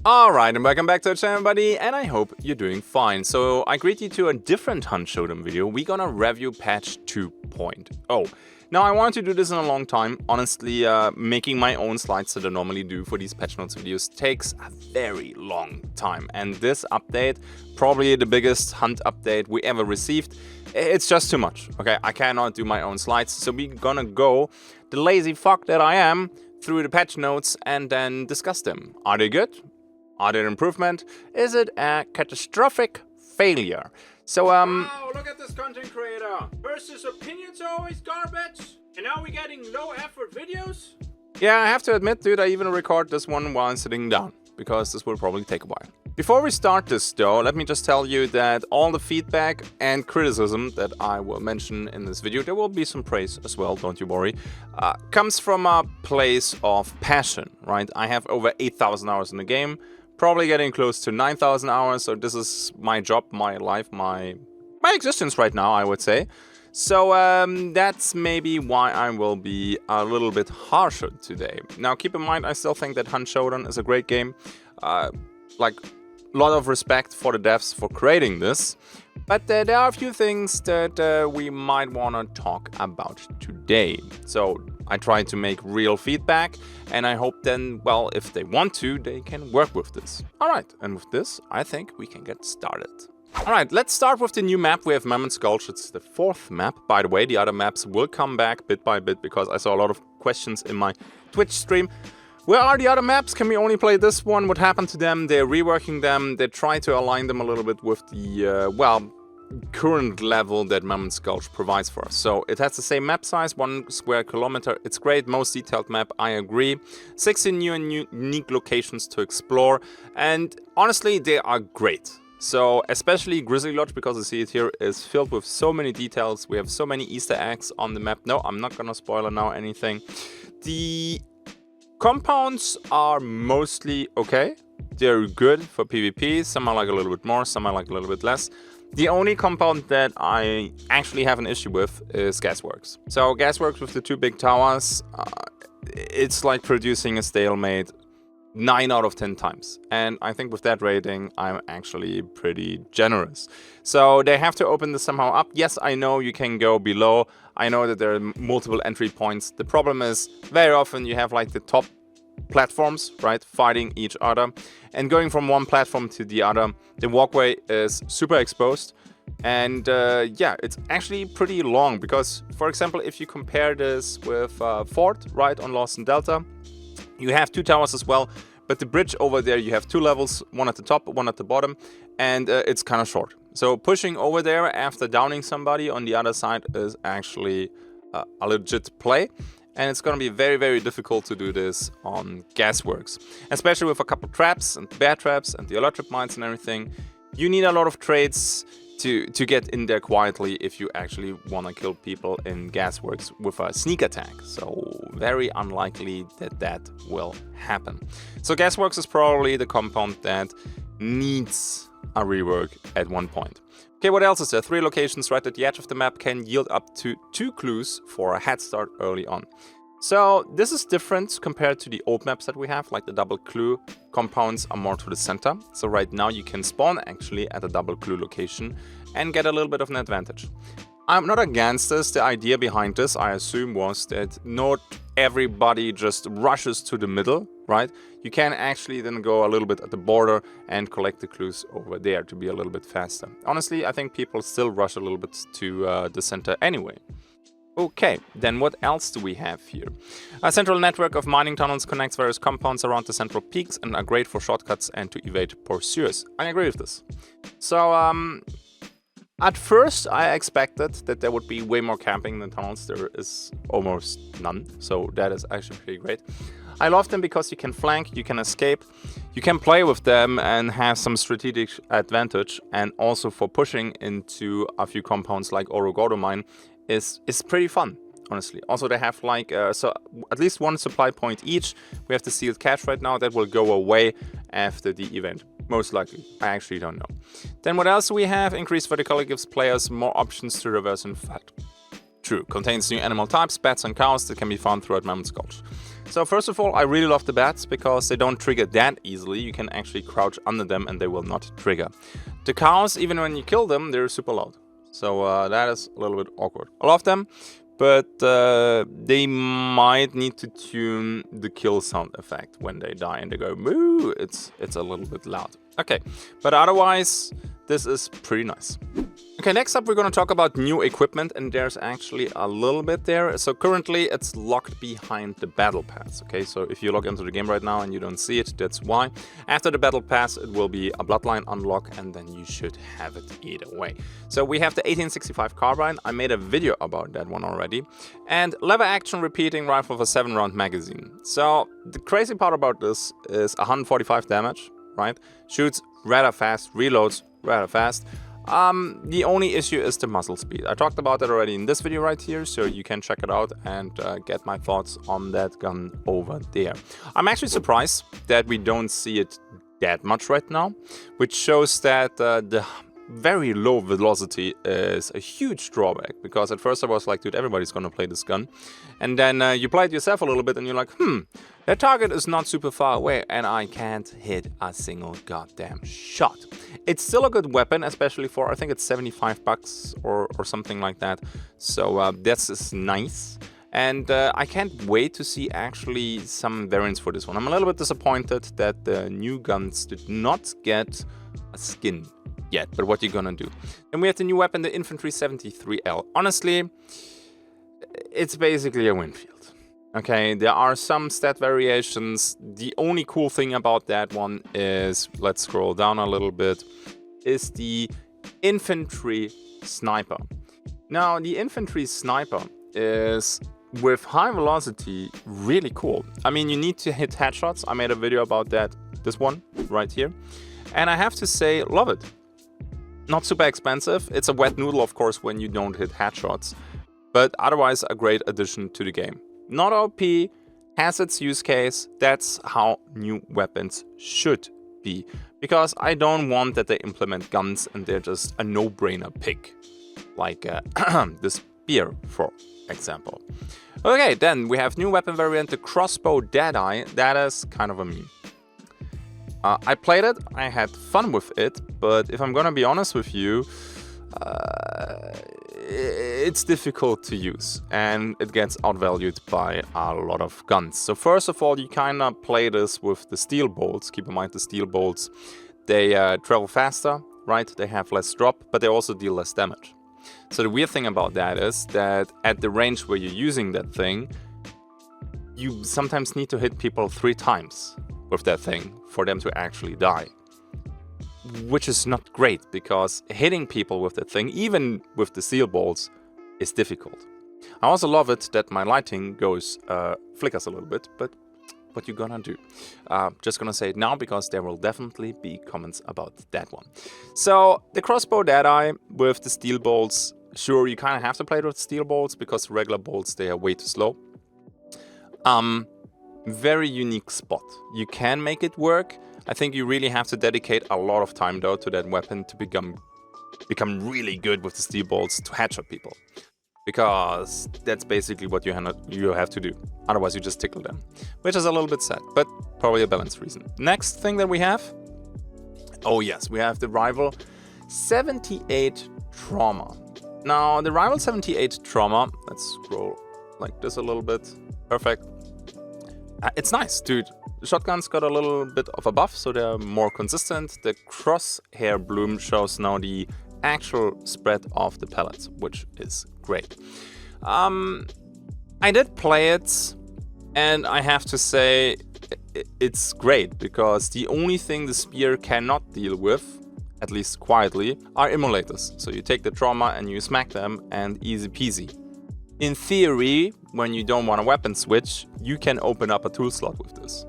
Alright, and welcome back to the channel, everybody, and I hope you're doing fine. So, I greet you to a different Hunt Showdown video. We're gonna review patch 2.0. Now, I wanted to do this in a long time. Honestly, making my own slides that I normally do for these patch notes videos takes a very long time. And this update, probably the biggest Hunt update we ever received, it's just too much. Okay, I cannot do my own slides, so we're gonna go, the lazy fuck that I am, through the patch notes and then discuss them. Are they good? Are there improvement? Is it a catastrophic failure? So, Wow, look at this content creator. First his opinions are always garbage, and now we're getting low effort videos? Yeah, I have to admit, dude, I even record this one while sitting down, because this will probably take a while. Before we start this though, let me just tell you that all the feedback and criticism that I will mention in this video, there will be some praise as well, don't you worry, comes from a place of passion, right? I have over 8,000 hours in the game, probably getting close to 9,000 hours, so this is my job, my life, my existence right now, I would say. So that's maybe why I will be a little bit harsher today. Now keep in mind, I still think that Hunt Showdown is a great game. Like, a lot of respect for the devs for creating this. But there are a few things that we might want to talk about today. So I try to make real feedback, and I hope then, well, if they want to, they can work with this. Alright, and with this, I think we can get started. Alright, let's start with the new map. We have Mammoth's Gulch. It's the 4th map. By the way, the other maps will come back bit by bit, because I saw a lot of questions in my Twitch stream. Where are the other maps? Can we only play this one? What happened to them? They're reworking them. They try to align them a little bit with the, well, current level that Mammoth's Gulch provides for us. So it has the same map size, 1 square kilometer. It's great, most detailed map, I agree. 16 new and unique locations to explore. And honestly, they are great. So especially Grizzly Lodge, because you see it here, is filled with so many details. We have so many Easter eggs on the map. No, I'm not gonna spoil now anything. The compounds are mostly okay. They're good for PvP. Some I like a little bit more, some I like a little bit less. The only compound that I actually have an issue with is Gasworks. So Gasworks with the 2 big towers, it's like producing a stalemate 9 out of 10 times. And I think with that rating, I'm actually pretty generous. So they have to open this somehow up. Yes, I know you can go below. I know that there are multiple entry points. The problem is, very often you have like the top platforms, right, fighting each other. And going from one platform to the other, the walkway is super exposed. And yeah, it's actually pretty long. Because, for example, if you compare this with Fort, right, on Lost in Delta, you have 2 towers as well, but the bridge over there, you have 2 levels, one at the top, one at the bottom, and it's kind of short. So pushing over there after downing somebody on the other side is actually a legit play, and it's going to be very, very difficult to do this on Gasworks, especially with a couple traps and bear traps and the electric mines and everything. You need a lot of trades to get in there quietly if you actually want to kill people in Gasworks with a sneak attack. So very unlikely that that will happen. So Gasworks is probably the compound that needs a rework at one point. Okay, what else is there? 3 locations right at the edge of the map can yield up to 2 clues for a head start early on. So this is different compared to the old maps that we have, like the double clue compounds are more to the center. So right now you can spawn actually at a double clue location and get a little bit of an advantage. I'm not against this. The idea behind this, I assume, was that not everybody just rushes to the middle, right? You can actually then go a little bit at the border and collect the clues over there to be a little bit faster. Honestly, I think people still rush a little bit to the center anyway. Okay, then what else do we have here? A central network of mining tunnels connects various compounds around the central peaks and are great for shortcuts and to evade pursuers. I agree with this. So, at first I expected that there would be way more camping in the tunnels. There is almost none, so that is actually pretty great. I love them because you can flank, you can escape, you can play with them and have some strategic advantage, and also for pushing into a few compounds like Orogodo Mine is pretty fun, honestly. Also, they have like so at least 1 supply point each. We have the sealed cache right now that will go away after the event, most likely. I actually don't know. Then what else do we have? Increased verticality gives players more options to reverse and fight. True, contains new animal types, bats and cows that can be found throughout Mammoth's Gulch. So first of all, I really love the bats because they don't trigger that easily. You can actually crouch under them and they will not trigger. The cows, even when you kill them, they're super loud. So that is a little bit awkward. I love them, but they might need to tune the kill sound effect when they die and they go moo. It's a little bit loud. Okay, but otherwise, this is pretty nice. Okay, next up we're going to talk about new equipment, and there's actually a little bit there. So currently it's locked behind the battle pass. Okay, so if you log into the game right now and you don't see it, that's why. After the battle pass it will be a bloodline unlock and then you should have it either way. So we have the 1865 carbine. I made a video about that one already. And lever action repeating rifle for 7-round magazine. So the crazy part about this is 145 damage, right? Shoots rather fast, reloads rather fast. The only issue is the muzzle speed. I talked about that already in this video right here, so you can check it out and get my thoughts on that gun over there. I'm actually surprised that we don't see it that much right now, which shows that the very low velocity is a huge drawback, because at first I was like, dude, everybody's gonna play this gun. And then you play it yourself a little bit and you're like, that target is not super far away and I can't hit a single goddamn shot. It's still a good weapon, especially for, I think it's 75 bucks or something like that. So this is nice. And I can't wait to see actually some variants for this one. I'm a little bit disappointed that the new guns did not get a skin yet, but what you gonna do? Then we have the new weapon, the Infantry 73L. Honestly, it's basically a Winfield. Okay, there are some stat variations. The only cool thing about that one is, let's scroll down a little bit, is the Infantry Sniper. Now, the Infantry Sniper is, with high velocity, really cool. I mean, you need to hit headshots. I made a video about that, this one right here. And I have to say, love it. Not super expensive. It's a wet noodle, of course, when you don't hit headshots. But otherwise, a great addition to the game. Not OP, has its use case. That's how new weapons should be. Because I don't want that they implement guns and they're just a no-brainer pick. Like the spear, for example. Okay, then we have new weapon variant, the crossbow Deadeye. That is kind of a meme. I played it, I had fun with it, but if I'm gonna be honest with you, it's difficult to use and it gets outvalued by a lot of guns. So first of all, you kinda play this with the steel bolts. Keep in mind the steel bolts, they travel faster, right? They have less drop, but they also deal less damage. So the weird thing about that is that at the range where you're using that thing, you sometimes need to hit people 3 times with that thing for them to actually die. Which is not great, because hitting people with that thing, even with the steel bolts, is difficult. I also love it that my lighting goes, flickers a little bit, but what you gonna do? Just gonna say it now, because there will definitely be comments about that one. So, the crossbow Deadeye with the steel bolts, sure, you kind of have to play with steel bolts, because the regular bolts, they are way too slow. Very unique spot. You can make it work. I think you really have to dedicate a lot of time though to that weapon to become really good with the steel bolts to headshot people. Because that's basically what you have to do. Otherwise you just tickle them. Which is a little bit sad, but probably a balanced reason. Next thing that we have, oh yes, we have the Rival 78 Trauma. Now the Rival 78 Trauma, let's scroll like this a little bit. Perfect. It's nice, dude. The shotguns got a little bit of a buff, so they're more consistent. The crosshair bloom shows now the actual spread of the pellets, which is great. I did play it, and I have to say it's great, because the only thing the spear cannot deal with, at least quietly, are immolators. So you take the trauma and you smack them, and easy peasy. In theory, when you don't want a weapon switch, you can open up a tool slot with this.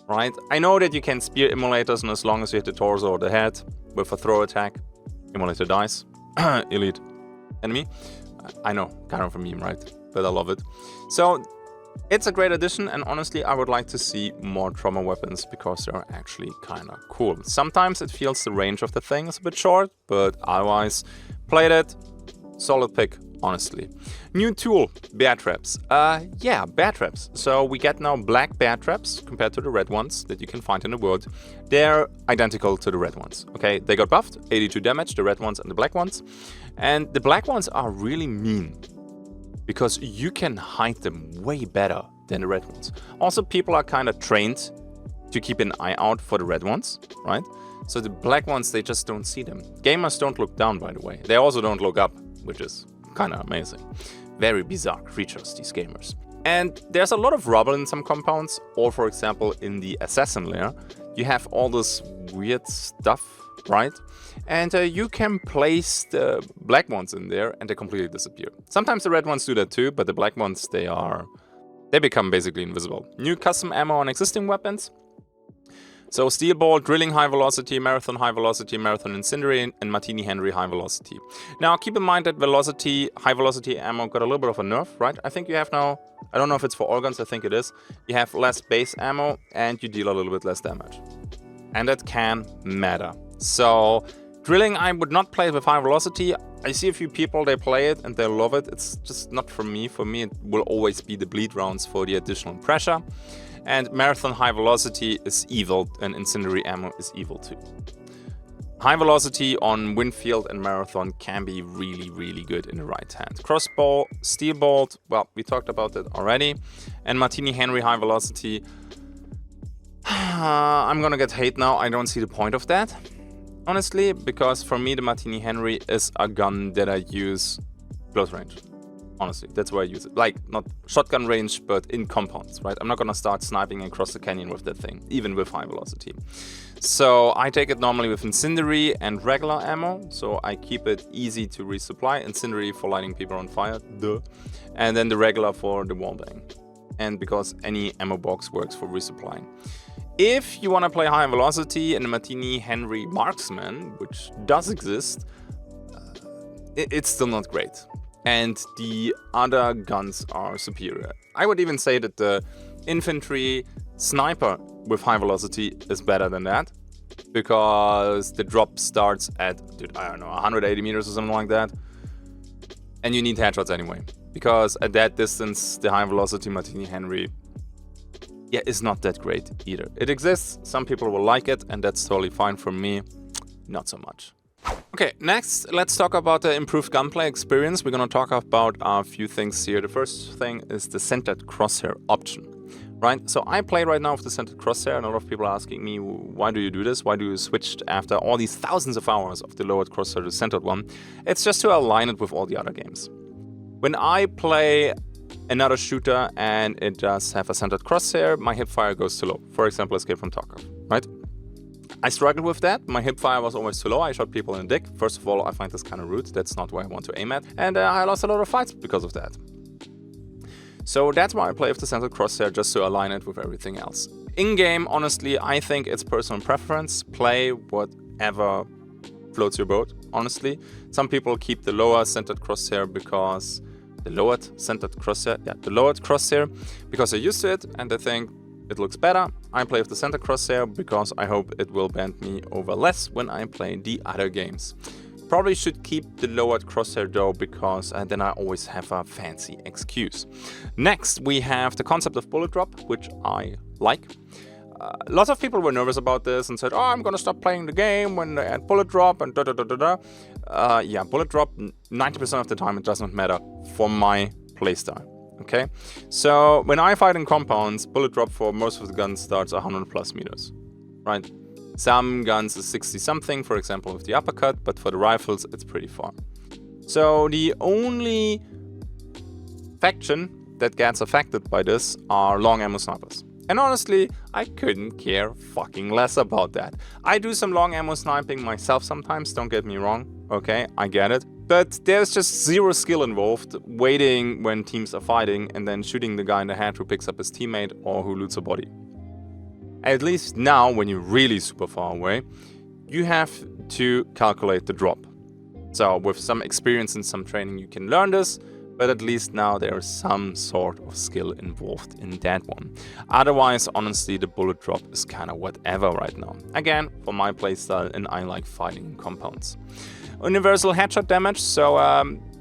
Right? I know that you can spear immolators, and as long as you hit the torso or the head with a throw attack, immolator dies. Elite enemy. I know, kind of a meme, right? But I love it. So, it's a great addition, and honestly, I would like to see more trauma weapons, because they're actually kind of cool. Sometimes it feels the range of the thing is a bit short, but otherwise, played it. Solid pick, honestly. New tool, bear traps. Yeah, bear traps. So we get now black bear traps compared to the red ones that you can find in the world. They're identical to the red ones, okay? They got buffed, 82 damage, the red ones and the black ones. And the black ones are really mean because you can hide them way better than the red ones. Also, people are kind of trained to keep an eye out for the red ones, right? So the black ones, they just don't see them. Gamers don't look down, by the way. They also don't look up, which is kind of amazing. Very bizarre creatures, these gamers. And there's a lot of rubble in some compounds, or for example, in the assassin layer, you have all this weird stuff, right? And you can place the black ones in there and they completely disappear. Sometimes the red ones do that too, but the black ones, they become basically invisible. New custom ammo on existing weapons. So Steel Ball, Drilling High Velocity, Marathon High Velocity, Marathon Incendiary, and Martini Henry High Velocity. Now keep in mind that High Velocity ammo got a little bit of a nerf, right? I think you have now, I don't know if it's for all guns, I think it is. You have less base ammo and you deal a little bit less damage. And that can matter. So Drilling, I would not play it with High Velocity. I see a few people, they play it and they love it. It's just not for me. For me, it will always be the bleed rounds for the additional pressure. And Marathon High Velocity is evil, and Incendiary ammo is evil too. High Velocity on Windfield and Marathon can be really, really good in the right hand. Crossbow, Steel Bolt, well, we talked about that already. And Martini Henry High Velocity. I'm gonna get hate now, I don't see the point of that. Honestly, because for me the Martini Henry is a gun that I use close range. Honestly, that's where I use it. Like, not shotgun range, but in compounds, right? I'm not gonna start sniping across the canyon with that thing, even with High Velocity. So I take it normally with Incendiary and regular ammo, so I keep it easy to resupply. Incendiary for lighting people on fire, duh. And then the regular for the wallbang. And because any ammo box works for resupplying. If you wanna play High Velocity and the Martini Henry Marksman, which does exist, it's still not great. And the other guns are superior. I would even say that the infantry sniper with High Velocity is better than that, because the drop starts at, I don't know, 180 meters or something like that, and you need headshots anyway, because at that distance the High Velocity Martini Henry, yeah, is not that great either. It exists, some people will like it, and that's totally fine. For me, not so much. Okay, next, let's talk about the improved gunplay experience. We're gonna talk about a few things here. The first thing is the centered crosshair option, right? So I play right now with the centered crosshair, and a lot of people are asking me, why do you do this? Why do you switch after all these thousands of hours of the lowered crosshair to the centered one? It's just to align it with all the other games. When I play another shooter and it does have a centered crosshair, my hipfire goes too low. For example, Escape from Tarkov, right? I struggled with that. My hipfire was always too low. I shot people in the dick. First of all, I find this kind of rude. That's not where I want to aim at. And I lost a lot of fights because of that. So that's why I play with the centered crosshair, just to align it with everything else. In-game, honestly, I think it's personal preference. Play whatever floats your boat, honestly. Some people keep the lower centered crosshair because... the lowered crosshair, because they're used to it and they think it looks better. I play with the center crosshair because I hope it will bend me over less when I play the other games. Probably should keep the lowered crosshair though, because then I always have a fancy excuse. Next, we have the concept of bullet drop, which I like. Lots of people were nervous about this and said, oh, I'm gonna stop playing the game when they add bullet drop and da-da-da-da-da. Yeah, bullet drop, 90% of the time it does not matter for my playstyle. Okay, so when I fight in compounds, bullet drop for most of the guns starts 100 plus meters, right? Some guns is 60 something, for example with the uppercut, but for the rifles it's pretty far. So the only faction that gets affected by this are long ammo snipers. And honestly, I couldn't care fucking less about that. I do some long ammo sniping myself sometimes, don't get me wrong, okay, I get it. But there's just zero skill involved, waiting when teams are fighting and then shooting the guy in the head who picks up his teammate or who loots a body. At least now, when you're really super far away, you have to calculate the drop. So with some experience and some training you can learn this, but at least now there is some sort of skill involved in that one. Otherwise, honestly, the bullet drop is kind of whatever right now. Again, for my playstyle, and I like fighting in compounds. Universal headshot damage, so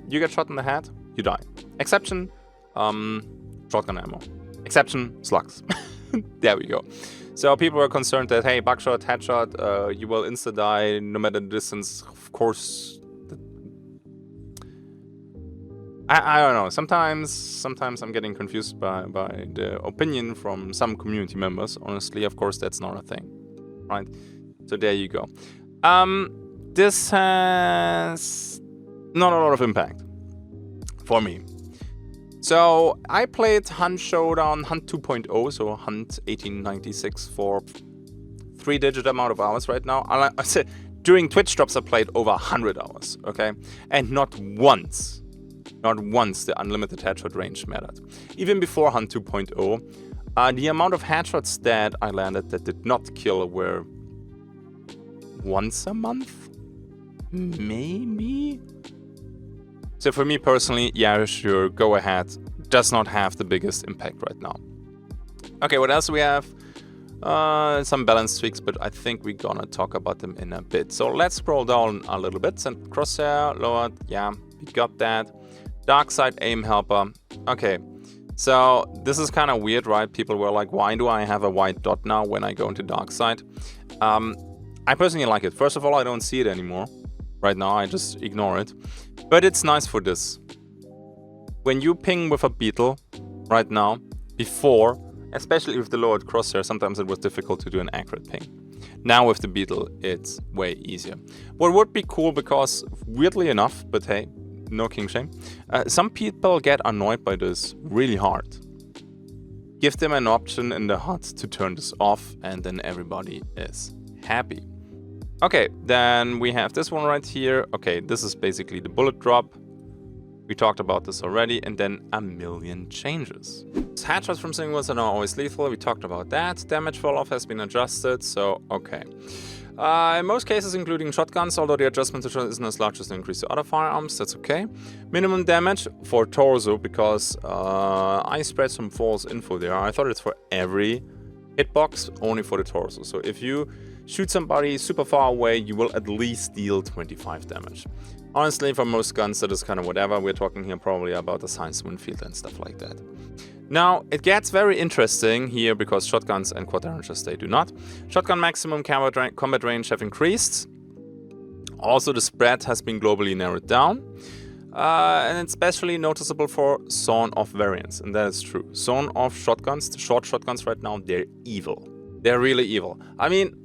you get shot in the head, you die. Exception, shotgun ammo. Exception, slugs. There we go. So people were concerned that, hey, buckshot, headshot, you will insta-die no matter the distance. Of course, I don't know. Sometimes I'm getting confused by the opinion from some community members. Honestly, of course, that's not a thing, right? So there you go. This has not a lot of impact for me. So I played Hunt Showdown, Hunt 2.0, so Hunt 1896 for 3-digit amount of hours right now. I said during Twitch drops I played over 100 hours, okay? And not once the unlimited headshot range mattered. Even before Hunt 2.0, the amount of headshots that I landed that did not kill were once a month? Maybe? So for me personally, yeah, sure, go ahead. Does not have the biggest impact right now. Okay, what else we have? Some balance tweaks, but I think we're gonna talk about them in a bit. So let's scroll down a little bit. And crosshair lowered, yeah, we got that. Dark side aim helper. Okay, so this is kind of weird, right? People were like, why do I have a white dot now when I go into dark side? I personally like it. First of all, I don't see it anymore. Right now, I just ignore it. But it's nice for this. When you ping with a Beetle right now, before, especially with the lowered crosshair, sometimes it was difficult to do an accurate ping. Now with the Beetle, it's way easier. What would be cool, because weirdly enough, but hey, no king shame, some people get annoyed by this really hard. Give them an option in the HUD to turn this off, and then everybody is happy. Okay, then we have this one right here. Okay, this is basically the bullet drop. We talked about this already, and then a million changes. Headshots from singles are now always lethal. We talked about that. Damage fall-off has been adjusted, so okay. In most cases, including shotguns, although the adjustment to shot isn't as large as the increase to other firearms, that's okay. Minimum damage for torso, because I spread some false info there. I thought it's for every hitbox, only for the torso. So if you shoot somebody super far away, you will at least deal 25 damage. Honestly, for most guns, that is kind of whatever. We're talking here probably about the science Winfield and stuff like that. Now, it gets very interesting here because shotguns and quad derringers, they do not. Shotgun maximum combat range have increased. Also, the spread has been globally narrowed down. And it's especially noticeable for sawn-off variants, and that is true. Sawn-off shotguns, the short shotguns right now, they're evil. They're really evil. I mean,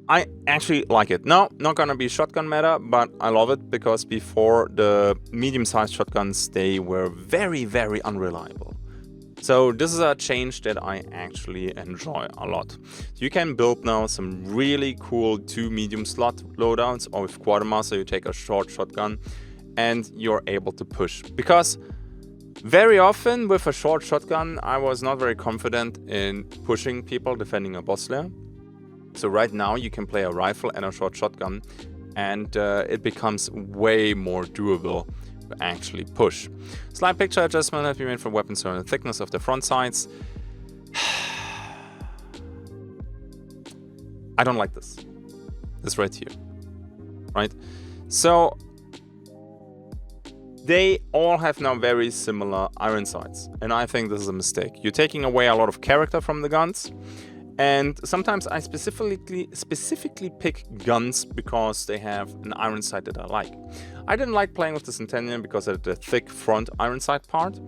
I actually like it. No, not gonna be shotgun meta, but I love it because before the medium-sized shotguns, they were very, very unreliable. So this is a change that I actually enjoy a lot. So you can build now some really cool 2 medium slot loadouts, or with Quartermaster you take a short shotgun and you're able to push. Because very often with a short shotgun I was not very confident in pushing people defending a boss lair. So right now you can play a rifle and a short shotgun and it becomes way more doable to actually push. Slight picture adjustment has been made for weapons so the thickness of the front sights. I don't like this. This right here. Right? So they all have now very similar iron sights. And I think this is a mistake. You're taking away a lot of character from the guns. And sometimes I specifically pick guns because they have an iron sight that I like. I didn't like playing with the Centennial because of the thick front iron sight part,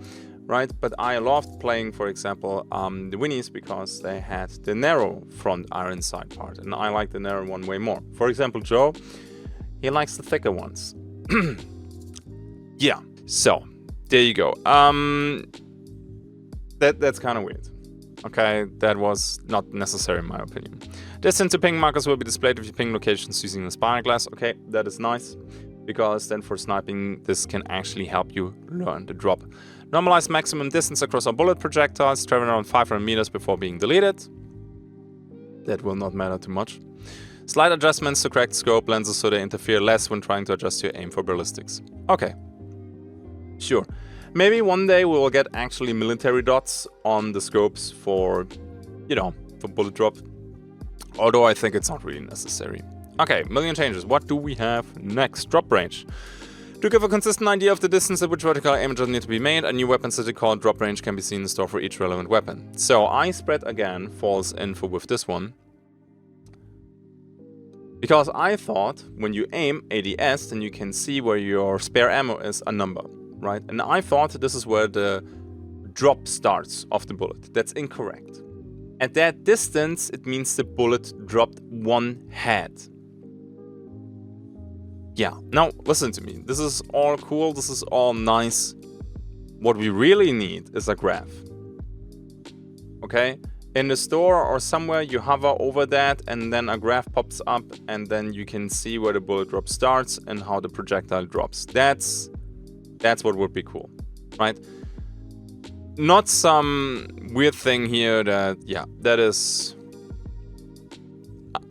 right? But I loved playing, for example, the Winnies because they had the narrow front iron sight part, and I like the narrow one way more. For example, Joe, he likes the thicker ones. Yeah, so there you go. That's kind of weird. Okay, that was not necessary in my opinion. Distance to ping markers will be displayed if you ping locations using the spyglass. Okay, that is nice, because then for sniping, this can actually help you learn the drop. Normalize maximum distance across all bullet projectiles, travel around 500 meters before being deleted. That will not matter too much. Slight adjustments to correct scope lenses so they interfere less when trying to adjust your aim for ballistics. Okay, sure. Maybe one day we will get actually military dots on the scopes for, you know, for bullet drop. Although I think it's not really necessary. Okay, million changes. What do we have next? Drop range. To give a consistent idea of the distance at which vertical images need to be made, a new weapon static called drop range can be seen in the store for each relevant weapon. So I spread again false info with this one. Because I thought when you aim ADS, then you can see where your spare ammo is a number, right? And I thought this is where the drop starts of the bullet. That's incorrect. At that distance, it means the bullet dropped one head. Yeah, now listen to me. This is all cool, this is all nice. What we really need is a graph. Okay? In the store or somewhere you hover over that and then a graph pops up and then you can see where the bullet drop starts and how the projectile drops. That's what would be cool, right? Not some weird thing here that, yeah, that is...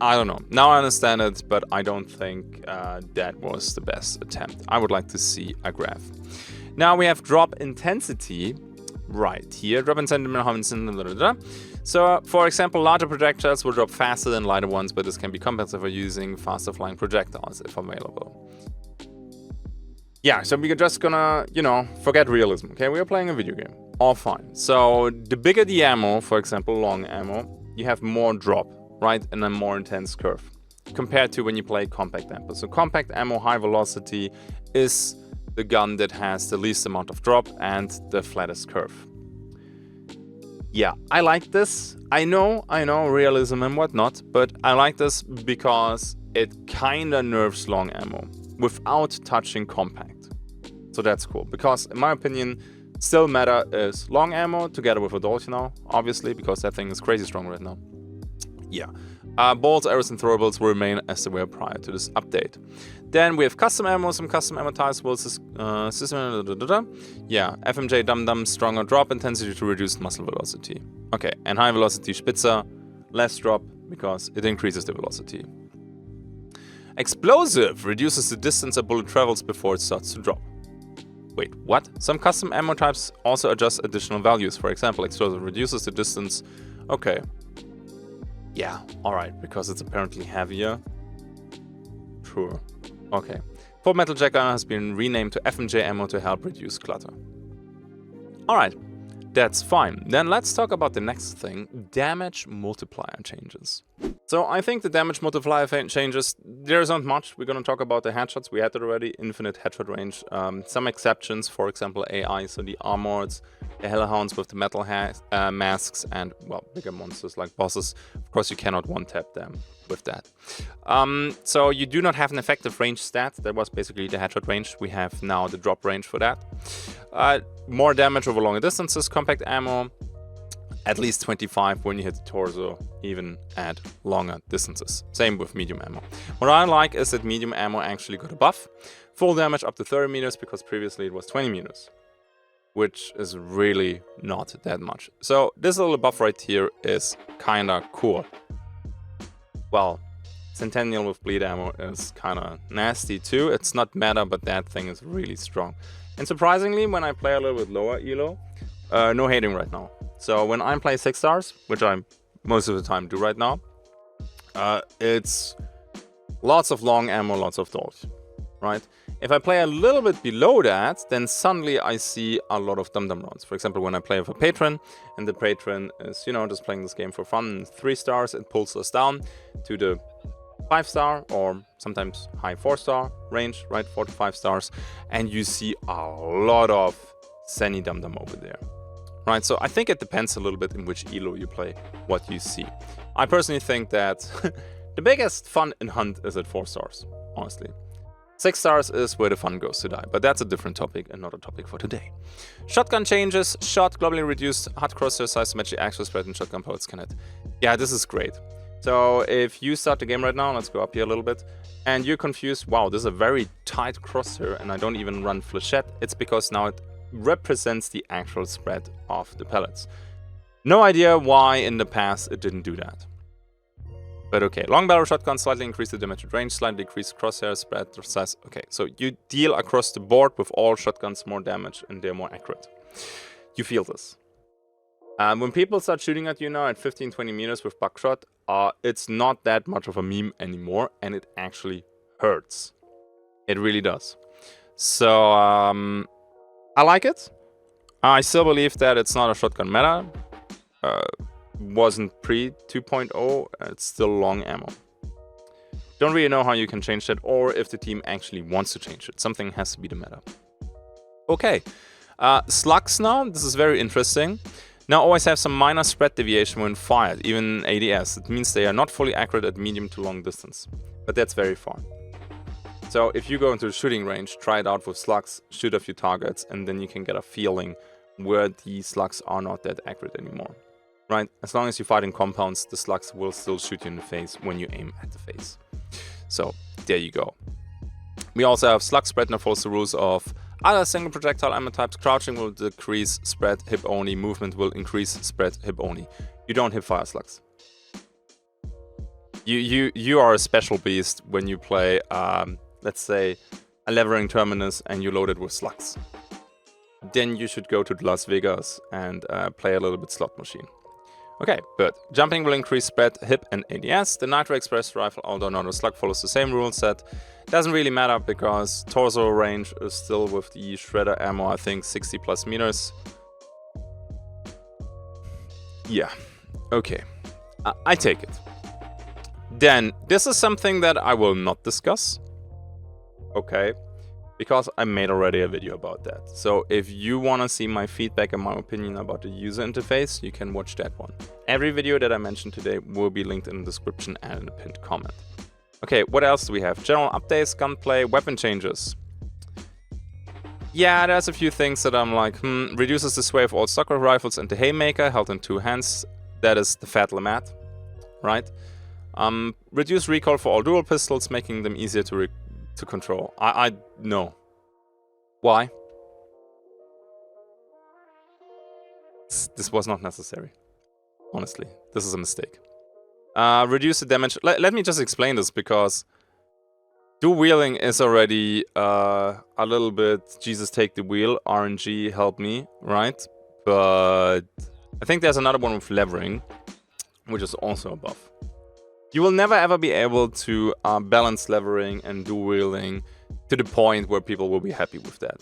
I don't know. Now I understand it, but I don't think that was the best attempt. I would like to see a graph. Now we have drop intensity right here. Drop intensity. So, for example, larger projectiles will drop faster than lighter ones, but this can be compensated for using faster flying projectiles if available. Yeah, so we're just gonna, you know, forget realism, okay? We are playing a video game. All fine. So, the bigger the ammo, for example, long ammo, you have more drop, right? And a more intense curve compared to when you play compact ammo. So, compact ammo, high velocity is the gun that has the least amount of drop and the flattest curve. Yeah, I like this. I know, realism and whatnot, but I like this because it kinda nerfs long ammo without touching compact. So that's cool, because in my opinion, still meta is long ammo together with adult, you know, obviously, because that thing is crazy strong right now. Yeah. Bolts, arrows, and throwables will remain as they were prior to this update. Then we have custom ammo. Some custom ammo types will yeah, FMJ Dum Dum, stronger drop intensity to reduce muzzle velocity. Okay, and high velocity Spitzer, less drop because it increases the velocity. Explosive reduces the distance a bullet travels before it starts to drop. Wait, what? Some custom ammo types also adjust additional values. For example, explosive reduces the distance. Okay. Yeah, alright, because it's apparently heavier. Sure. Okay. Full Metal Jack has been renamed to FMJ ammo to help reduce clutter. Alright, that's fine. Then let's talk about the next thing, damage multiplier changes. So I think the damage multiplier changes, there isn't much. We're going to talk about the headshots. We had it already, infinite headshot range. Some exceptions, for example, AI, so the armoreds, the hellhounds with the metal masks, and, well, bigger monsters like bosses. Of course, you cannot one-tap them with that. So you do not have an effective range stat. That was basically the headshot range. We have now the drop range for that. More damage over longer distances, compact ammo. At least 25 when you hit the torso, even at longer distances. Same with medium ammo. What I like is that medium ammo actually got a buff. Full damage up to 30 meters, because previously it was 20 meters. Which is really not that much. So this little buff right here is kinda cool. Well, Centennial with bleed ammo is kinda nasty too. It's not meta, but that thing is really strong. And surprisingly, when I play a little bit lower elo, no hating right now. So when I play 6 stars, which I most of the time do right now, it's lots of long ammo, lots of dodge, right? If I play a little bit below that, then suddenly I see a lot of dum-dum rounds. For example, when I play with a patron, and the patron is, you know, just playing this game for fun, 3 stars, it pulls us down to the 5-star or sometimes high 4-star range, right? 4 to 5 stars, and you see a lot of Seni dum-dum over there. Right, so I think it depends a little bit in which elo you play, what you see. I personally think that the biggest fun in Hunt is at 4 stars, honestly. 6 stars is where the fun goes to die, but that's a different topic and not a topic for today. Shotgun changes, shot globally reduced, hot crosshair size to match the actual spread and shotgun pellets can hit. Yeah, this is great. So if you start the game right now, let's go up here a little bit, and you're confused, wow, this is a very tight crosshair and I don't even run flechette, it's because now it represents the actual spread of the pellets. No idea why in the past it didn't do that. But okay, long barrel shotgun slightly increase the damage at range, slightly decrease crosshair spread size. Okay, so you deal across the board with all shotguns more damage and they're more accurate. You feel this. When people start shooting at you now at 15-20 meters with buckshot, it's not that much of a meme anymore and it actually hurts. It really does. So I like it. I still believe that it's not a shotgun meta. Wasn't pre 2.0. It's still long ammo. Don't really know how you can change that, or if the team actually wants to change it. Something has to be the meta. Okay. Slugs now. This is very interesting. Now always have some minor spread deviation when fired, even ADS. It means they are not fully accurate at medium to long distance. But that's very far. So if you go into the shooting range, try it out with slugs, shoot a few targets, and then you can get a feeling where the slugs are not that accurate anymore. Right? As long as you fight in compounds, the slugs will still shoot you in the face when you aim at the face. So there you go. We also have slug spread that follows the rules of other single projectile ammo types. Crouching will decrease spread hip only. Movement will increase spread hip only. You don't hip fire slugs. You are a special beast when you play, let's say, a levering terminus and you load it with slugs. Then you should go to Las Vegas and play a little bit slot machine. Okay, but jumping will increase spread, hip, and ADS. The Nitro Express rifle, although not a slug, follows the same rule set. Doesn't really matter because torso range is still with the shredder ammo, I think 60 plus meters. Yeah, okay. I take it. Then, this is something that I will not discuss. Okay. Because I made already a video about that. So if you want to see my feedback and my opinion about the user interface, you can watch that one. Every video that I mentioned today will be linked in the description and in the pinned comment. Okay, what else do we have? General updates, gunplay, weapon changes. Yeah, there's a few things that I'm like, reduces the sway of all stock rifles and the haymaker, held in 2 hands. That is the fat Lamat, right? Reduce recoil for all dual pistols, making them easier to control. I no. Why? This was not necessary. Honestly, this is a mistake. Reduce the damage. Let me just explain this, because dual wielding is already a little bit Jesus take the wheel, RNG help me, right? But I think there's another one with levering, which is also a buff. You will never ever be able to balance levering and dual wielding to the point where people will be happy with that.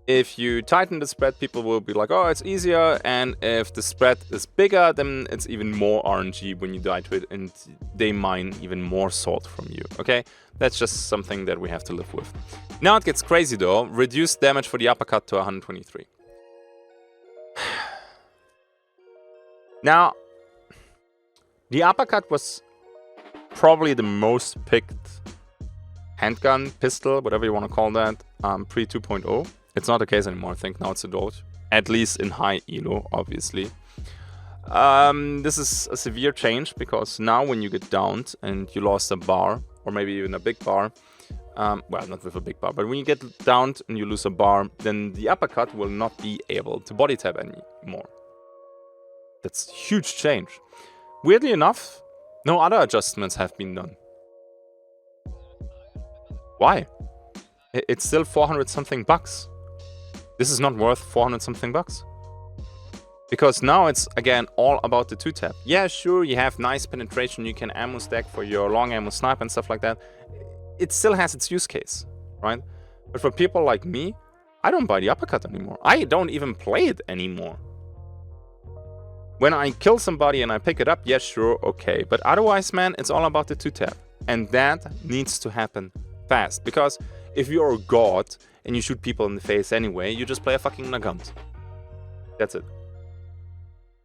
If you tighten the spread, people will be like, oh, it's easier. And if the spread is bigger, then it's even more RNG when you die to it, and they mine even more salt from you, okay? That's just something that we have to live with. Now it gets crazy though. Reduce damage for the uppercut to 123. Now, the uppercut was probably the most picked handgun, pistol, whatever you want to call that, pre 2.0. It's not the case anymore, I think now it's a Dolch. At least in high elo, obviously. This is a severe change, because now when you get downed and you lost a bar, or maybe even a big bar, well, not with a big bar, but when you get downed and you lose a bar, then the uppercut will not be able to body tap anymore. That's a huge change. Weirdly enough, no other adjustments have been done. Why? It's still 400 something bucks. This is not worth 400 something bucks. Because now it's, again, all about the 2-tap. Yeah, sure, you have nice penetration, you can ammo stack for your long ammo snipe and stuff like that. It still has its use case, right? But for people like me, I don't buy the uppercut anymore. I don't even play it anymore. When I kill somebody and I pick it up, yes, sure, okay. But otherwise, man, it's all about the 2-tap. And that needs to happen fast. Because if you're a god and you shoot people in the face anyway, you just play a fucking Nagant. That's it.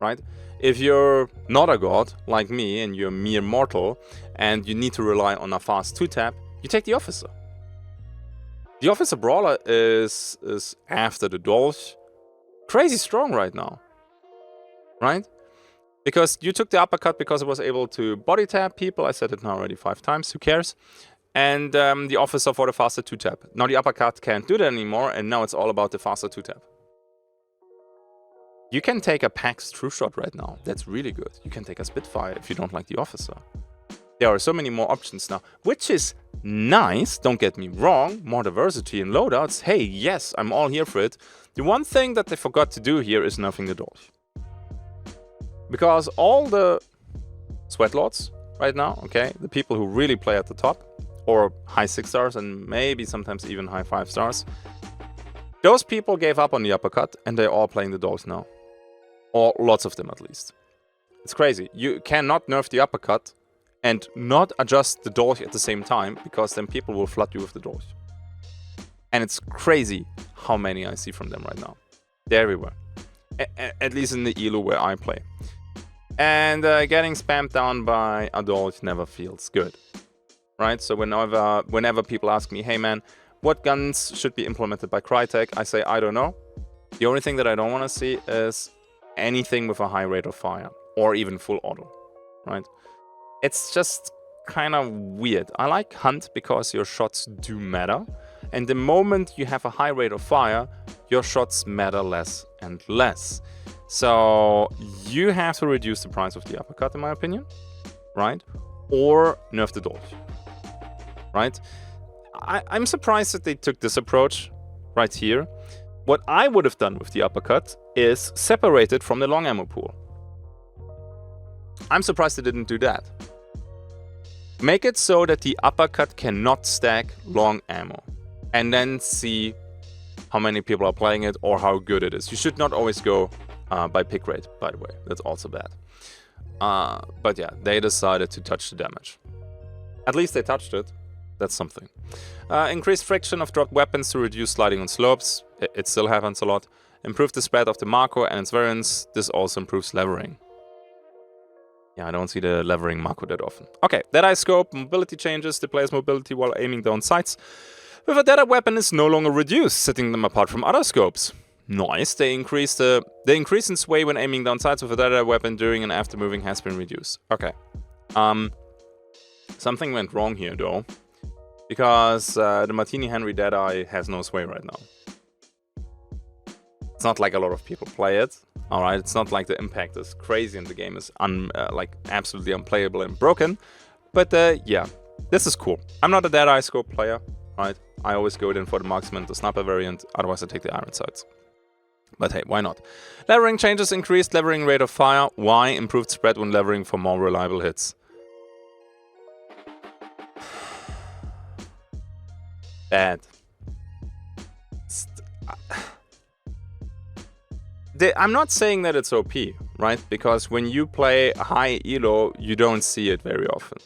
Right? If you're not a god, like me, and you're a mere mortal, and you need to rely on a fast 2-tap, you take the Officer. The Officer Brawler is after the Dolch, crazy strong right now. Right? Because you took the uppercut because it was able to body tap people. I said it now already 5 times, who cares? And the Officer for the faster 2-tap. Now the uppercut can't do that anymore, and now it's all about the faster 2-tap. You can take a PAX True Shot right now. That's really good. You can take a Spitfire if you don't like the Officer. There are so many more options now, which is nice, don't get me wrong. More diversity in loadouts. Hey, yes, I'm all here for it. The one thing that they forgot to do here is nerfing the Dolch. Because all the Sweatlords right now, okay, the people who really play at the top, or high 6 stars, and maybe sometimes even high 5 stars. Those people gave up on the uppercut, and they're all playing the dolch now. Or lots of them at least. It's crazy. You cannot nerf the uppercut and not adjust the dolch at the same time, because then people will flood you with the dolch. And it's crazy how many I see from them right now. They're everywhere. At least in the elo where I play. And getting spammed down by a dolch never feels good. Right? So whenever people ask me, hey man, what guns should be implemented by Crytek? I say, I don't know. The only thing that I don't want to see is anything with a high rate of fire. Or even full auto. Right? It's just kind of weird. I like Hunt because your shots do matter. And the moment you have a high rate of fire, your shots matter less and less. So you have to reduce the price of the uppercut, in my opinion, right? Or nerf the dolch, right? I'm surprised that they took this approach right here. What I would have done with the uppercut is separate it from the long ammo pool. I'm surprised they didn't do that. Make it so that the uppercut cannot stack long ammo. And then see how many people are playing it or how good it is. You should not always go by pick rate, by the way. That's also bad. But yeah, they decided to touch the damage. At least they touched it. That's something. Increased friction of dropped weapons to reduce sliding on slopes. It still happens a lot. Improve the spread of the Marco and its variants. This also improves levering. Yeah, I don't see the levering Marco that often. Okay, Deadeye Scope. Mobility changes. The player's mobility while aiming down sights with a Deadeye weapon is no longer reduced, setting them apart from other scopes. Nice. They increase in sway when aiming down sights with a Deadeye weapon during and after moving has been reduced. Okay. Something went wrong here though, because the Martini Henry Deadeye has no sway right now. It's not like a lot of people play it. All right. It's not like the impact is crazy and the game is like absolutely unplayable and broken. But yeah, this is cool. I'm not a Deadeye scope player. Right? I always go in for the marksman, the sniper variant, otherwise I take the iron sights. But hey, why not? Levering changes increased levering rate of fire. Why? Improved spread when levering for more reliable hits. Bad. I'm not saying that it's OP, right? Because when you play high elo, you don't see it very often.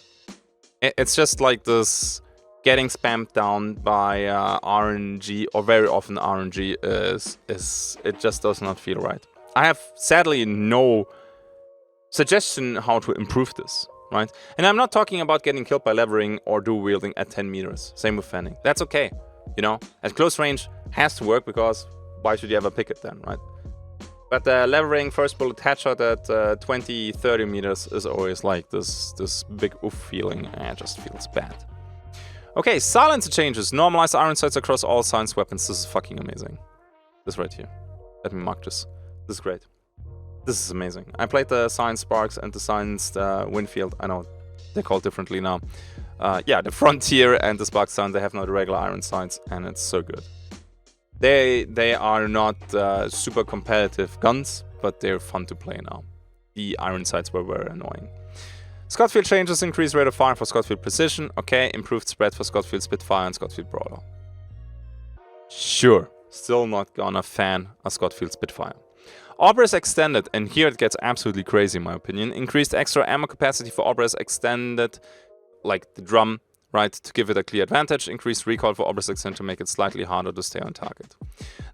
It's just like this getting spammed down by RNG, or very often RNG, it just does not feel right. I have sadly no suggestion how to improve this, right? And I'm not talking about getting killed by levering or dual wielding at 10 meters. Same with fanning. That's okay, you know? At close range has to work, because why should you ever pick it then, right? But levering first bullet headshot at 20, 30 meters is always like this big oof feeling, and it just feels bad. Okay, Silencer Changes. Normalize iron sights across all science weapons. This is fucking amazing. This right here. Let me mark this. This is great. This is amazing. I played the Science Sparks and the Science Winfield. I know they're called differently now. Yeah, the Frontier and the Spark Sound, they have now the regular iron sights, and it's so good. They are not super competitive guns, but they're fun to play now. The iron sights were very annoying. Scottfield Changes, increased rate of fire for Scottfield Precision. Okay, improved spread for Scottfield Spitfire and Scottfield Brawler. Sure, still not gonna fan a Scottfield Spitfire. Aubrey's Extended, and here it gets absolutely crazy in my opinion. Increased extra ammo capacity for Aubrey's Extended, like the drum, right, to give it a clear advantage. Increased recoil for Aubrey's Extended to make it slightly harder to stay on target.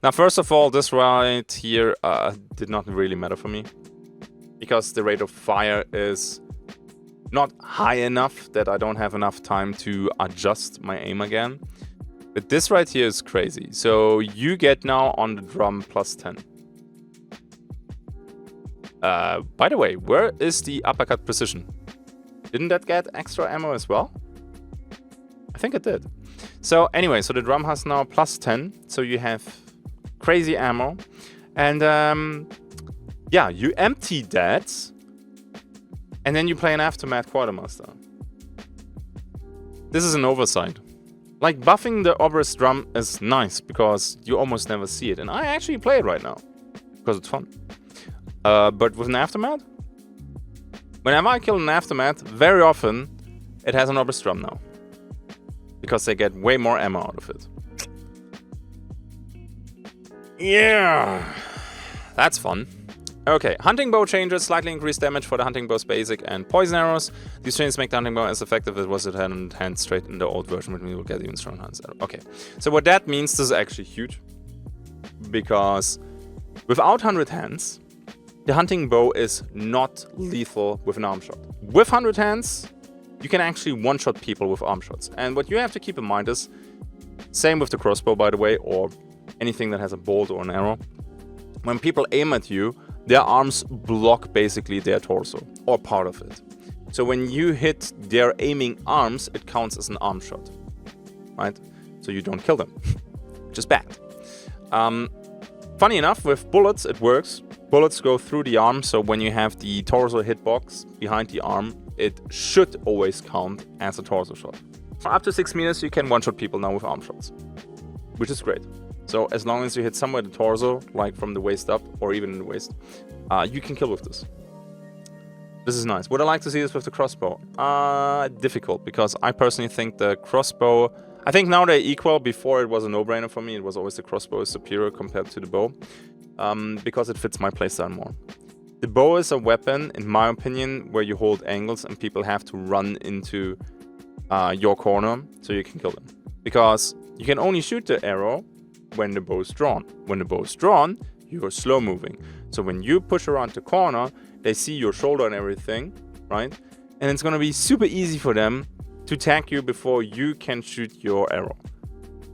Now, first of all, this right here did not really matter for me, because the rate of fire is not high enough that I don't have enough time to adjust my aim again. But this right here is crazy. So you get now on the drum plus 10. By the way, where is the uppercut precision? Didn't that get extra ammo as well? I think it did. So anyway, so the drum has now plus 10. So you have crazy ammo. And yeah, you empty that. And then you play an Aftermath Quartermaster. This is an oversight. Like, buffing the Obelisk drum is nice, because you almost never see it. And I actually play it right now, because it's fun. But with an Aftermath, whenever I kill an Aftermath, very often, it has an Obelisk drum now. because they get way more ammo out of it. Yeah, that's fun. Okay, hunting bow changes, slightly increased damage for the hunting bow's basic and poison arrows. These changes make the hunting bow as effective as it was at hand straight in the old version, which means we'll get even stronger hands. Okay, so what that means, this is actually huge. Because without 100 hands, the hunting bow is not lethal with an arm shot. With 100 hands, you can actually one-shot people with arm shots. And what you have to keep in mind is, same with the crossbow, by the way, or anything that has a bolt or an arrow. When people aim at you, their arms block basically their torso, or part of it. So when you hit their aiming arms, it counts as an arm shot, right? So you don't kill them, which is bad. Funny enough, with bullets, it works. Bullets go through the arm, so when you have the torso hitbox behind the arm, it should always count as a torso shot. For up to 6 meters, you can one-shot people now with arm shots, which is great. So as long as you hit somewhere the torso, like from the waist up, or even in the waist, you can kill with this. This is nice. Would I like to see this with the crossbow? Difficult, because I personally think the crossbow... I think now they're equal. Before it was a no-brainer for me. It was always the crossbow is superior compared to the bow. Because it fits my playstyle more. The bow is a weapon, in my opinion, where you hold angles and people have to run into your corner so you can kill them. Because you can only shoot the arrow when the bow is drawn. When the bow is drawn, you're slow moving. So when you push around the corner, they see your shoulder and everything, right? And it's going to be super easy for them to tag you before you can shoot your arrow.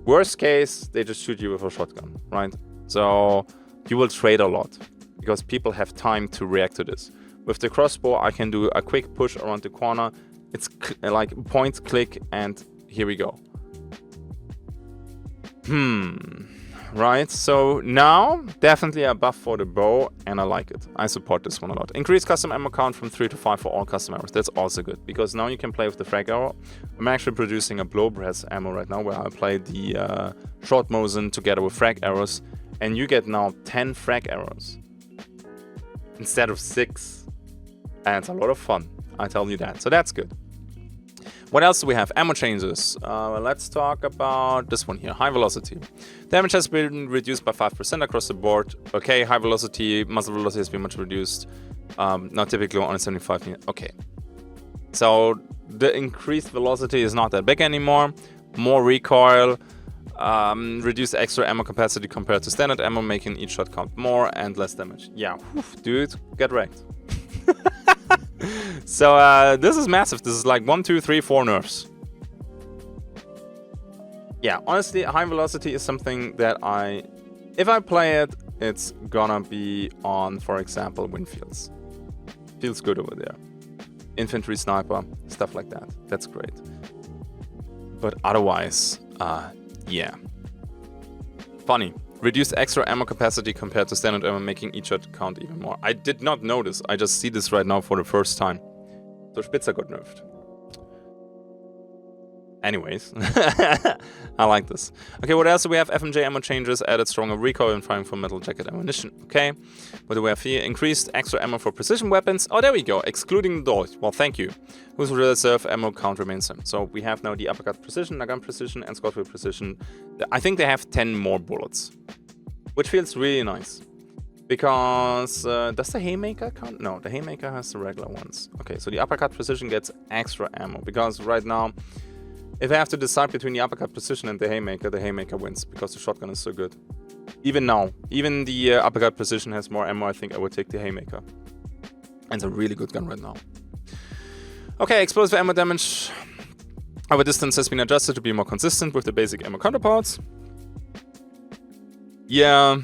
Worst case, they just shoot you with a shotgun, right? So you will trade a lot because people have time to react to this. With the crossbow, I can do a quick push around the corner. It's like point, click, and here we go. Right, so now definitely a buff for the bow, and I like it. I support this one a lot. Increase custom ammo count from 3 to 5 for all custom arrows. That's also good, because now you can play with the frag arrow. I'm actually producing a blow breath ammo right now, where I play the short Mosin together with frag arrows, and you get now 10 frag arrows instead of 6. And it's a lot of fun, I tell you that. So that's good. What else do we have? Ammo changes. Let's talk about this one here. High velocity. Damage has been reduced by 5% across the board. Okay, high velocity, muzzle velocity has been much reduced. Not typically on 75 meters. Okay. So the increased velocity is not that big anymore. More recoil. Reduced extra ammo capacity compared to standard ammo, making each shot count more and less damage. Yeah, dude, get wrecked. So this is massive. This is like 1, 2, 3, 4 nerfs. Yeah, honestly, high velocity is something that if I play it, it's gonna be on, for example, windfields. Feels good over there. Infantry sniper, stuff like that. That's great. But otherwise, yeah. Funny. Reduced extra ammo capacity compared to standard ammo, making each shot count even more. I did not notice. I just see this right now for the first time. So Spitzer got nerfed. Anyways, I like this. Okay, what else do we have? FMJ ammo changes, added stronger recoil and firing from metal jacket ammunition. Okay, what do we have here? Increased extra ammo for precision weapons. Oh, there we go, excluding the doors. Well, thank you. Whose reserve ammo count remains same. So we have now the uppercut precision, gun precision, and Scotfield precision. I think they have 10 more bullets, which feels really nice. Because, does the Haymaker count? No, the Haymaker has the regular ones. Okay, so the uppercut precision gets extra ammo. Because right now, if I have to decide between the uppercut precision and the Haymaker wins. Because the shotgun is so good. Even now, even the uppercut precision has more ammo, I think I would take the Haymaker. And it's a really good gun right now. Okay, explosive ammo damage. Our distance has been adjusted to be more consistent with the basic ammo counterparts. Yeah.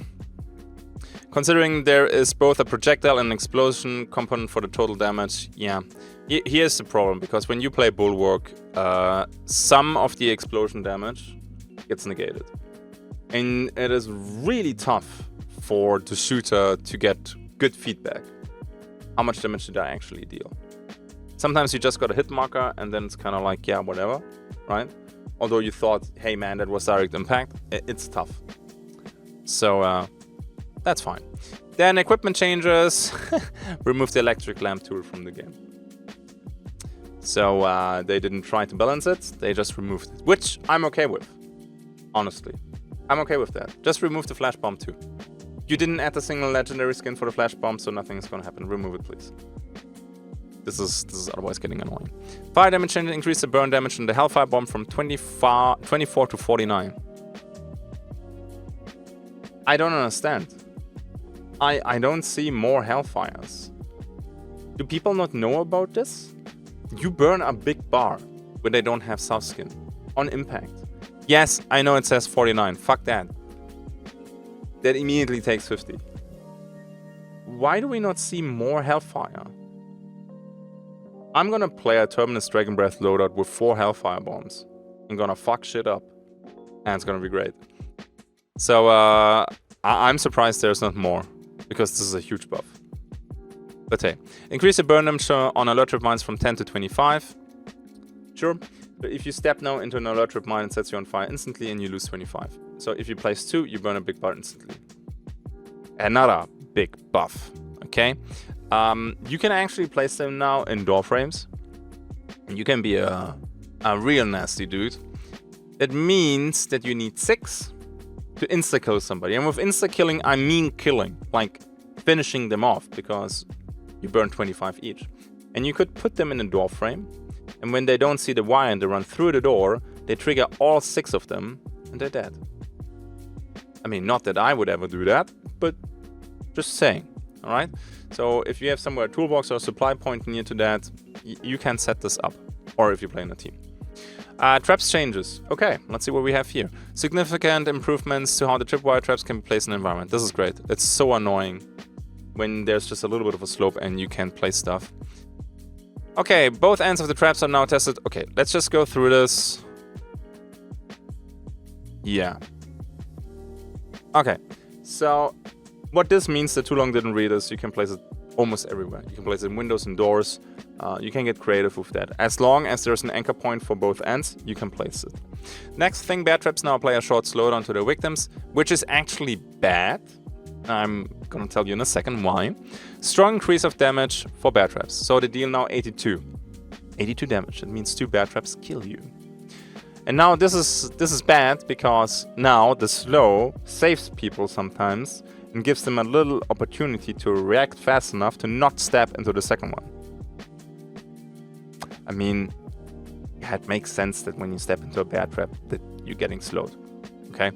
Considering there is both a projectile and an explosion component for the total damage, yeah. Here's the problem, because when you play Bulwark, some of the explosion damage gets negated. And it is really tough for the shooter to get good feedback. How much damage did I actually deal? Sometimes you just got a hit marker and then it's kind of like, yeah, whatever, right? Although you thought, hey man, that was direct impact, it's tough. So, that's fine. Then equipment changes. Remove the electric lamp tool from the game. So they didn't try to balance it, they just removed it. Which I'm okay with, honestly. I'm okay with that. Just remove the flash bomb too. You didn't add a single legendary skin for the flash bomb, so nothing is gonna happen. Remove it, please. This is otherwise getting annoying. Fire damage change, increase the burn damage on the Hellfire Bomb from 24 to 49. I don't understand. I don't see more Hellfires. Do people not know about this? You burn a big bar when they don't have soft skin. On impact. Yes, I know it says 49. Fuck that. That immediately takes 50. Why do we not see more Hellfire? I'm gonna play a Terminus Dragon Breath loadout with 4 Hellfire Bombs. I'm gonna fuck shit up. And it's gonna be great. So, I'm surprised there's not more. Because this is a huge buff. But hey. Increase the burn damage on alert trip mines from 10 to 25. Sure. But if you step now into an alert trip mine, it sets you on fire instantly and you lose 25. So if you place 2, you burn a big bar instantly. Another big buff. Okay? You can actually place them now in door frames. You can be a real nasty dude. That means that you need 6 to insta-kill somebody. And with insta-killing, I mean killing. Like finishing them off, because you burn 25 each. And you could put them in a door frame. And when they don't see the wire and they run through the door, they trigger all 6 of them and they're dead. I mean, not that I would ever do that, but just saying. Alright? So if you have somewhere a toolbox or a supply point near to that, you can set this up. Or if you play in a team. Traps changes. Okay, let's see what we have here. Significant improvements to how the tripwire traps can be placed in the environment. This is great. It's so annoying when there's just a little bit of a slope and you can't place stuff. Okay, both ends of the traps are now tested. Okay, let's just go through this. Yeah. Okay, so what this means, that Too Long didn't read is you can place it almost everywhere. You can place it in windows and doors. You can get creative with that. As long as there's an anchor point for both ends, you can place it. Next thing, bear traps now apply a short slowdown to their victims, which is actually bad. I'm gonna tell you in a second why. Strong increase of damage for bear traps. So they deal now 82. 82 damage. That means 2 bear traps kill you. And now this is bad, because now the slow saves people sometimes and gives them a little opportunity to react fast enough to not step into the second one. I mean, yeah, it makes sense that when you step into a bear trap that you're getting slowed. Okay?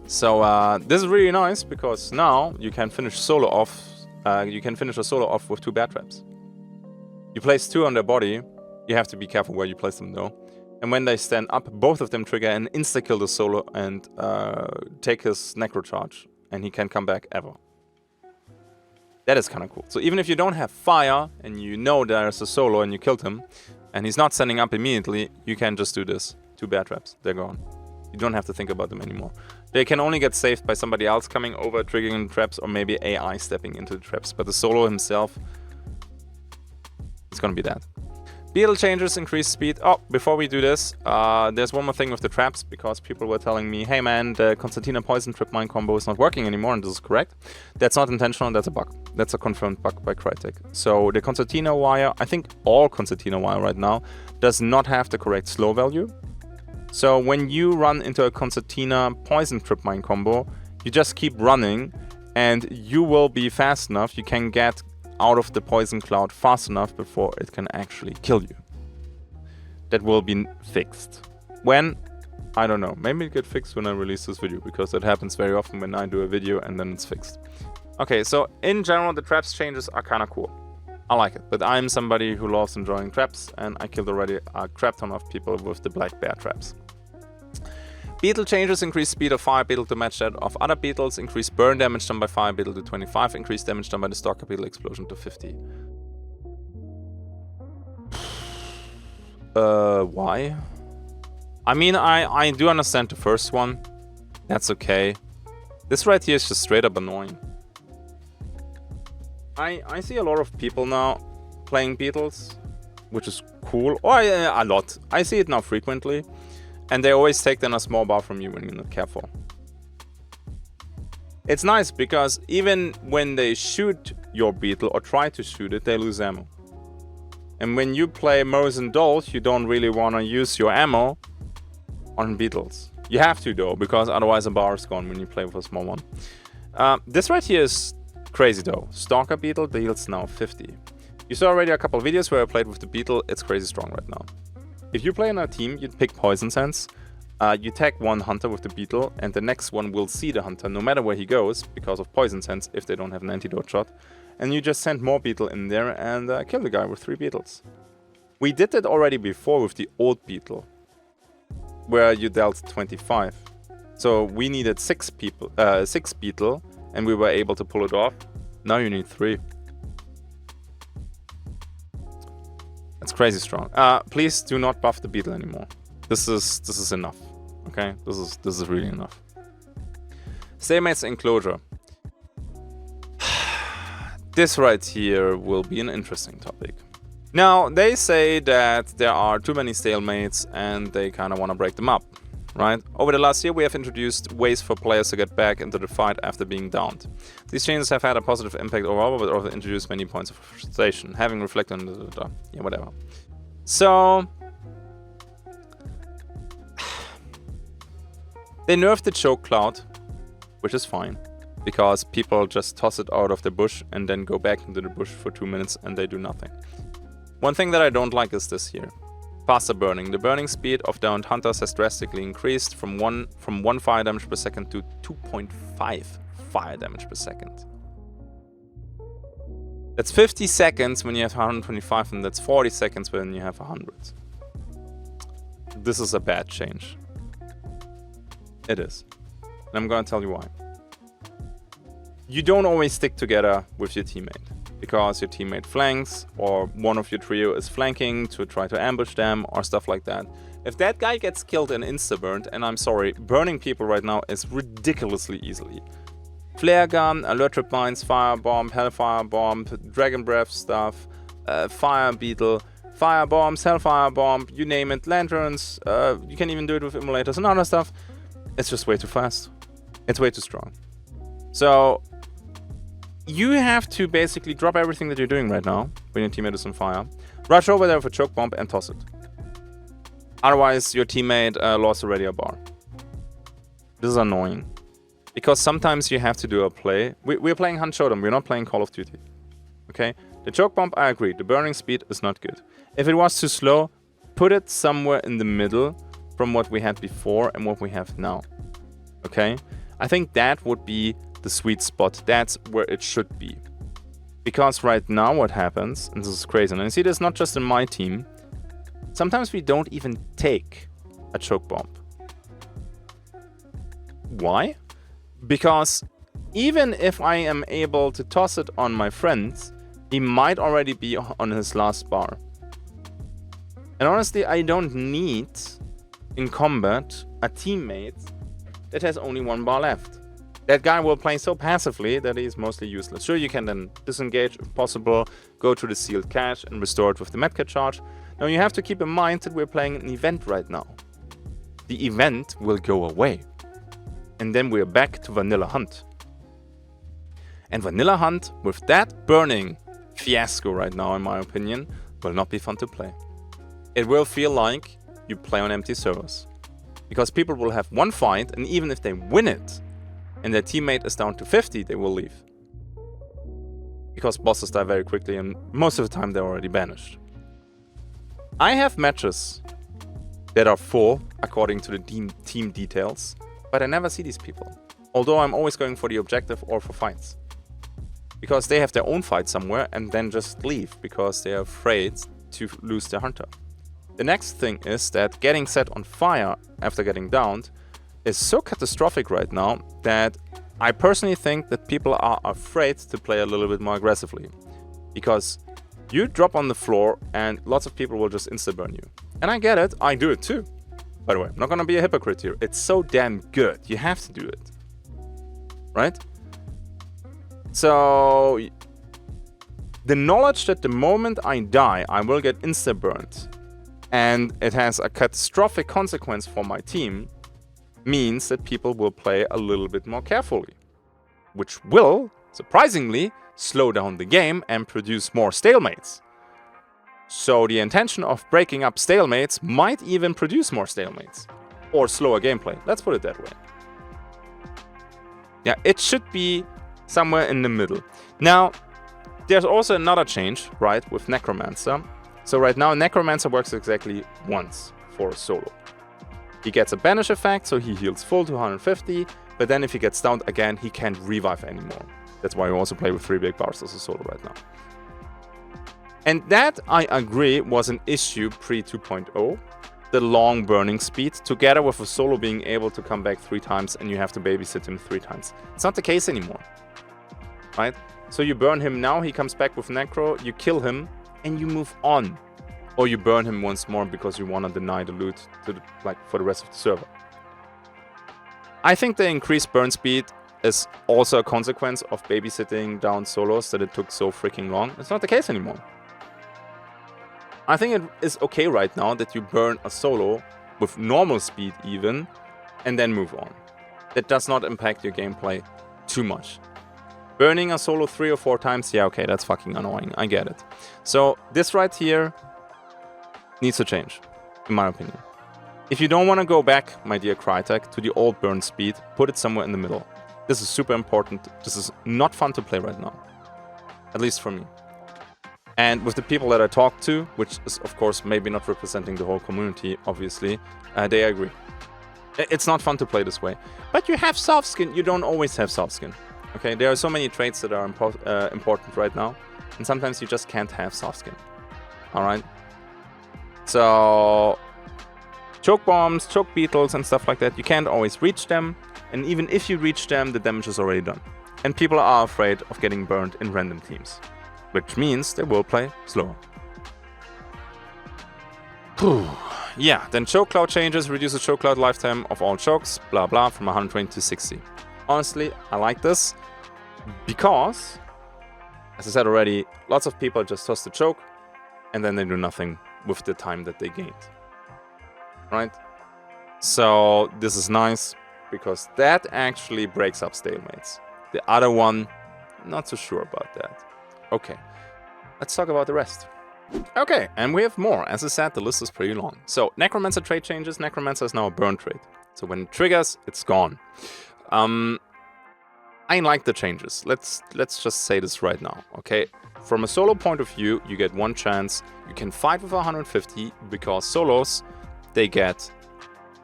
So this is really nice, because now you can finish solo off. You can finish a solo off with 2 bear traps. You place 2 on their body. You have to be careful where you place them though. And when they stand up, both of them trigger and insta-kill the solo and take his necro charge. And he can come back ever. That is kind of cool. So even if you don't have fire and you know there's a solo and you killed him and he's not standing up immediately, you can just do this. 2 bear traps. They're gone. You don't have to think about them anymore. They can only get saved by somebody else coming over, triggering the traps, or maybe AI stepping into the traps. But the solo himself, it's gonna be that. Beetle Changes, increase speed. Oh, before we do this, there's one more thing with the traps, because people were telling me, hey man, the Concertina Poison Trip Mine combo is not working anymore, and this is correct. That's not intentional, that's a bug. That's a confirmed bug by Crytek. So the Concertina wire, I think all Concertina wire right now, does not have the correct slow value. So when you run into a Concertina Poison Trip Mine combo, you just keep running, and you will be fast enough, you can get out of the poison cloud fast enough before it can actually kill you. That will be fixed. When? I don't know. Maybe it get fixed when I release this video, because that happens very often when I do a video and then it's fixed. Okay, so in general the traps changes are kinda cool. I like it, but I'm somebody who loves enjoying traps, and I killed already a crap ton of people with the black bear traps. Beetle Changes, increase speed of Fire Beetle to match that of other beetles, increase burn damage done by Fire Beetle to 25, increase damage done by the Stalker Beetle explosion to 50. Why? I mean, I do understand the first one. That's okay. This right here is just straight up annoying. I see a lot of people now playing beetles, which is cool. Oh, a lot. I see it now frequently. And they always take then a small bar from you when you're not careful. It's nice, because even when they shoot your beetle or try to shoot it, they lose ammo. And when you play Mows and Dolls, you don't really want to use your ammo on Beetles. You have to though, because otherwise a bar is gone when you play with a small one. This right here is crazy though. Stalker Beetle deals now 50. You saw already a couple of videos where I played with the Beetle. It's crazy strong right now. If you play in a team, you'd pick Poison Sense. You tag one hunter with the Beetle, and the next one will see the hunter no matter where he goes because of Poison Sense if they don't have an antidote shot. And you just send more Beetle in there and kill the guy with 3 Beetles. We did that already before with the old Beetle, where you dealt 25. So we needed 6 Beetle, and we were able to pull it off. Now you need 3. That's crazy strong. Please do not buff the Beetle anymore. This is enough. Okay, this is really enough. Stalemates and Closure. This right here will be an interesting topic. Now, they say that there are too many stalemates and they kind of want to break them up, right? Over the last year, we have introduced ways for players to get back into the fight after being downed. These changes have had a positive impact overall, but also introduced many points of frustration, having reflected on the yeah, whatever. So, they nerfed the choke cloud, which is fine, because people just toss it out of the bush and then go back into the bush for 2 minutes and they do nothing. One thing that I don't like is this here. Faster burning. The burning speed of downed hunters has drastically increased from 1 fire damage per second to 2.5 fire damage per second. That's 50 seconds when you have 125, and that's 40 seconds when you have 100. This is a bad change. It is. And I'm gonna tell you why. You don't always stick together with your teammate, because your teammate flanks, or one of your trio is flanking to try to ambush them, or stuff like that. If that guy gets killed and insta-burned, and I'm sorry, burning people right now is ridiculously easily. Flare gun, alert trip mines, fire bomb, hellfire bomb, dragon breath stuff, fire beetle, fire bombs, hellfire bomb, you name it, lanterns, you can even do it with immolators and other stuff. It's just way too fast. It's way too strong. So, you have to basically drop everything that you're doing right now when your teammate is on fire, rush over there with a choke bomb and toss it. Otherwise, your teammate lost already a bar. This is annoying. Because sometimes you have to do a play. We're playing Hunt Showdown, we're not playing Call of Duty. Okay? The choke bomb, I agree, the burning speed is not good. If it was too slow, put it somewhere in the middle from what we had before and what we have now. Okay? I think that would be the sweet spot. That's where it should be. Because right now what happens, and this is crazy, and I see this not just in my team, sometimes we don't even take a choke bomb. Why? Because even if I am able to toss it on my friends, he might already be on his last bar. And honestly, I don't need, in combat, a teammate that has only 1 bar left. That guy will play so passively that he's mostly useless. Sure, you can then disengage if possible, go to the sealed cache and restore it with the medkit charge. Now you have to keep in mind that we're playing an event right now. The event will go away. And then we're back to Vanilla Hunt. And Vanilla Hunt, with that burning fiasco right now, in my opinion, will not be fun to play. It will feel like you play on empty servers. Because people will have one fight, and even if they win it, and their teammate is down to 50, they will leave. Because bosses die very quickly, and most of the time they're already banished. I have matches that are full, according to the team details, but I never see these people. Although I'm always going for the objective or for fights. Because they have their own fight somewhere and then just leave because they are afraid to lose their hunter. The next thing is that getting set on fire after getting downed is so catastrophic right now that I personally think that people are afraid to play a little bit more aggressively. Because you drop on the floor and lots of people will just insta-burn you. And I get it, I do it too. By the way, I'm not gonna be a hypocrite here. It's so damn good. You have to do it. Right? So, the knowledge that the moment I die, I will get insta-burned, and it has a catastrophic consequence for my team, means that people will play a little bit more carefully. Which will, surprisingly, slow down the game and produce more stalemates. So the intention of breaking up stalemates might even produce more stalemates. Or slower gameplay, let's put it that way. Yeah, it should be somewhere in the middle. Now, there's also another change, right, with Necromancer. So right now, Necromancer works exactly once for a solo. He gets a banish effect, so he heals full to 150, but then if he gets downed again, he can't revive anymore. That's why you also play with 3 big bars as a solo right now. And that, I agree, was an issue pre 2.0. The long burning speed, together with a solo being able to come back 3 times and you have to babysit him 3 times. It's not the case anymore, right? So you burn him now, he comes back with Necro, you kill him, and you move on. Or you burn him once more because you want to deny the loot to for the rest of the server. I think the increased burn speed is also a consequence of babysitting down solos that it took so freaking long. It's not the case anymore. I think it is okay right now that you burn a solo with normal speed even, and then move on. That does not impact your gameplay too much. Burning a solo 3 or 4 times, yeah, okay, that's fucking annoying, I get it. So this right here needs to change, in my opinion. If you don't want to go back, my dear Crytek, to the old burn speed, put it somewhere in the middle. This is super important. This is not fun to play right now. At least for me. And with the people that I talk to, which is of course maybe not representing the whole community, obviously, they agree. It's not fun to play this way. But you have soft skin. You don't always have soft skin. Okay, there are so many traits that are important right now. And sometimes you just can't have soft skin. Alright? So, choke bombs, choke beetles and stuff like that, you can't always reach them. And even if you reach them, the damage is already done. And people are afraid of getting burned in random teams. Which means they will play slower. Yeah, then choke cloud changes, reduces choke cloud lifetime of all chokes, blah blah, from 120 to 60. Honestly, I like this because, as I said already, lots of people just toss the choke and then they do nothing with the time that they gained. Right? So this is nice because that actually breaks up stalemates. The other one, not so sure about that. Okay, let's talk about the rest. Okay, and we have more. As I said, the list is pretty long. So, Necromancer trait changes. Necromancer is now a burn trait. So when it triggers, it's gone. I like the changes. Let's just say this right now, okay? From a solo point of view, you get 1 chance. You can fight with 150 because solos, they get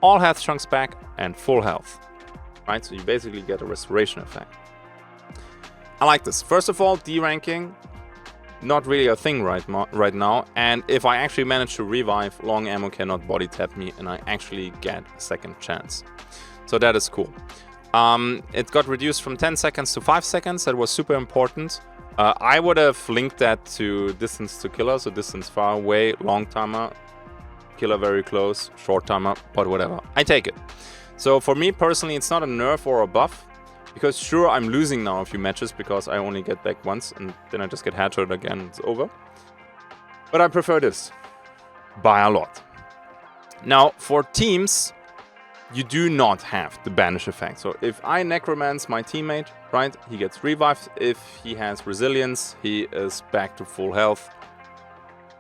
all health chunks back and full health. Right? So you basically get a restoration effect. I like this. First of all, D-ranking, not really a thing right now. And if I actually manage to revive, long ammo cannot body tap me and I actually get a second chance. So that is cool. It got reduced from 10 seconds to 5 seconds. That was super important. I would have linked that to distance to killer, so distance far away, long timer, killer very close, short timer, but whatever. I take it. So for me personally, it's not a nerf or a buff. Because sure, I'm losing now a few matches because I only get back once and then I just get headshot again, it's over. But I prefer this by a lot. Now, for teams, you do not have the banish effect. So if I necromance my teammate, right, he gets revived. If he has resilience, he is back to full health.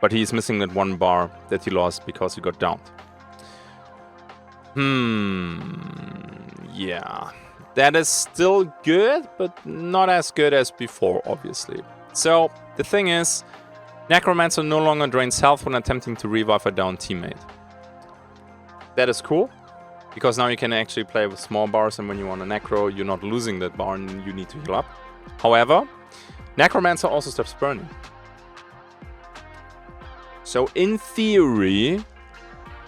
But he's missing that 1 bar that he lost because he got downed. Yeah. That is still good, but not as good as before, obviously. So, the thing is, Necromancer no longer drains health when attempting to revive a downed teammate. That is cool, because now you can actually play with small bars, and when you want a Necro, you're not losing that bar and you need to heal up. However, Necromancer also stops burning. So, in theory,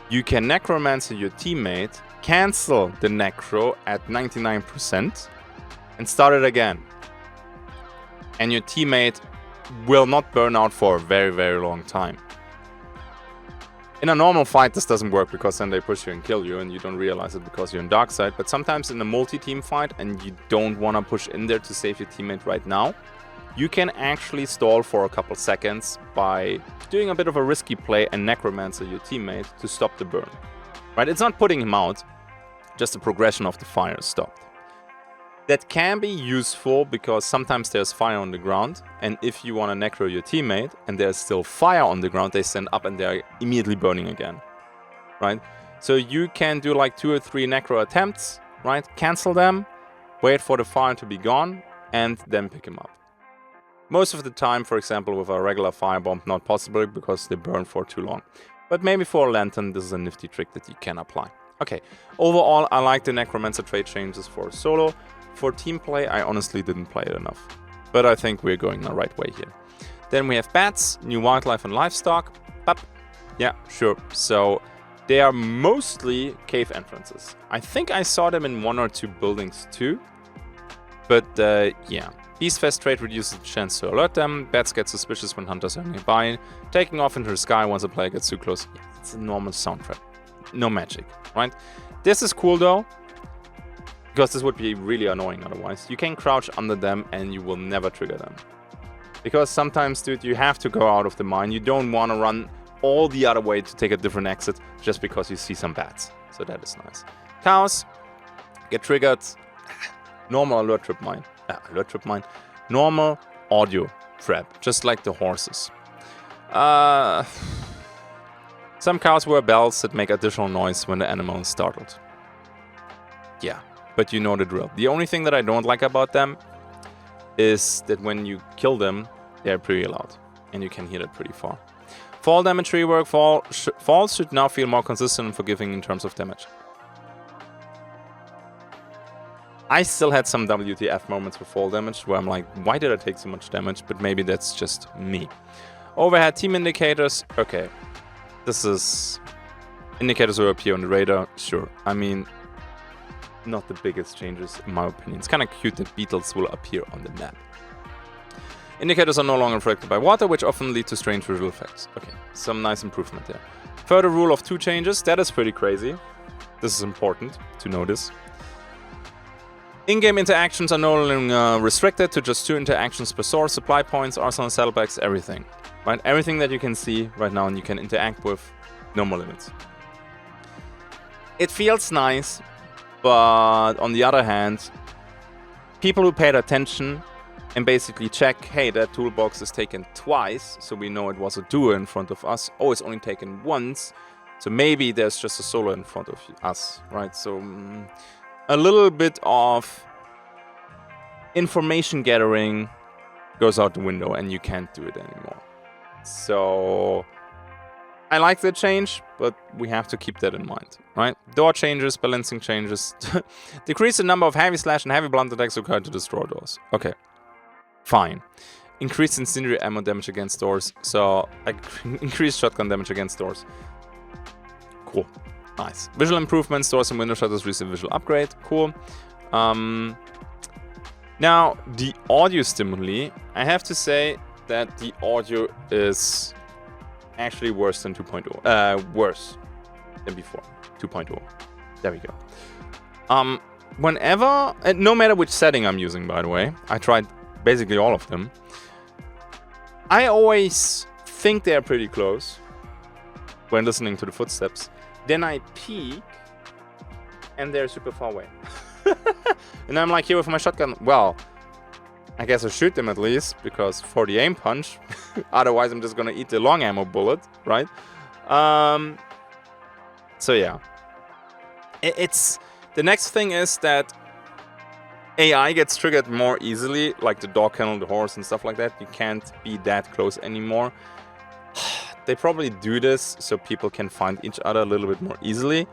you can Necromancer your teammate, cancel the Necro at 99% and start it again. And your teammate will not burn out for a very, very long time. In a normal fight, this doesn't work because then they push you and kill you and you don't realize it because you're in dark side. But sometimes in a multi-team fight and you don't want to push in there to save your teammate right now, you can actually stall for a couple seconds by doing a bit of a risky play and Necromancer your teammate to stop the burn. Right? It's not putting him out, just the progression of the fire is stopped. That can be useful because sometimes there's fire on the ground, and if you want to necro your teammate and there's still fire on the ground, they stand up and they're immediately burning again, right? So you can do like 2 or 3 necro attempts, right? Cancel them, wait for the fire to be gone, and then pick him up. Most of the time, for example, with a regular firebomb, not possible because they burn for too long. But maybe for a lantern, this is a nifty trick that you can apply. Okay, overall, I like the Necromancer trait changes for solo. For team play, I honestly didn't play it enough. But I think we're going the right way here. Then we have bats, new wildlife and livestock. Yeah, sure. So they are mostly cave entrances. I think I saw them in 1 or 2 buildings too. But yeah. Beastfest trait reduces the chance to alert them. Bats get suspicious when hunters are nearby. Taking off into the sky once a player gets too close. Yeah, it's a normal sound trap. No magic, right? This is cool though, because this would be really annoying otherwise. You can crouch under them and you will never trigger them. Because sometimes, dude, you have to go out of the mine. You don't want to run all the other way to take a different exit just because you see some bats. So that is nice. Cows get triggered. Normal alert trip mine. Normal audio trap, just like the horses. Some cows wear bells that make additional noise when the animal is startled. Yeah, but you know the drill. The only thing that I don't like about them is that when you kill them, they're pretty loud. And you can hear that pretty far. Fall damage rework. Falls should now feel more consistent and forgiving in terms of damage. I still had some WTF moments with fall damage where I'm like, why did I take so much damage? But maybe that's just me. Overhead team indicators. Okay. This is... Indicators will appear on the radar. Sure. I mean, not the biggest changes in my opinion. It's kind of cute that beetles will appear on the map. Indicators are no longer affected by water, which often lead to strange visual effects. Okay, some nice improvement there. Further rule of 2 changes. That is pretty crazy. This is important to notice. In-game interactions are no longer restricted to just 2 interactions per source, supply points, arsenal saddlebags, everything. Right? Everything that you can see right now and you can interact with, no more limits. It feels nice, but on the other hand, people who paid attention and basically check, hey, that toolbox is taken twice, so we know it was a duo in front of us. Oh, it's only taken once, so maybe there's just a solo in front of us, right? So... a little bit of information gathering goes out the window and you can't do it anymore. So I like the change, but we have to keep that in mind, right? Door changes, balancing changes. Decrease the number of heavy slash and heavy blunt attacks required to destroy doors. Okay, fine. Increase incendiary ammo damage against doors. So increase shotgun damage against doors. Cool. Nice. Visual improvements, doors and window shutters receive visual upgrade. Cool. Now, the audio stimuli. I have to say that the audio is actually worse than 2.0. Worse than before. 2.0. There we go. Whenever, no matter which setting I'm using, by the way, I tried basically all of them. I always think they're pretty close when listening to the footsteps. Then I peek, and they're super far away. And I'm like here with my shotgun. Well, I guess I shoot them at least, because for the aim punch, otherwise I'm just gonna eat the long ammo bullet, right? So yeah. It's the next thing is that AI gets triggered more easily, like the dog kennel, the horse, and stuff like that. You can't be that close anymore. They probably do this so people can find each other a little bit more easily.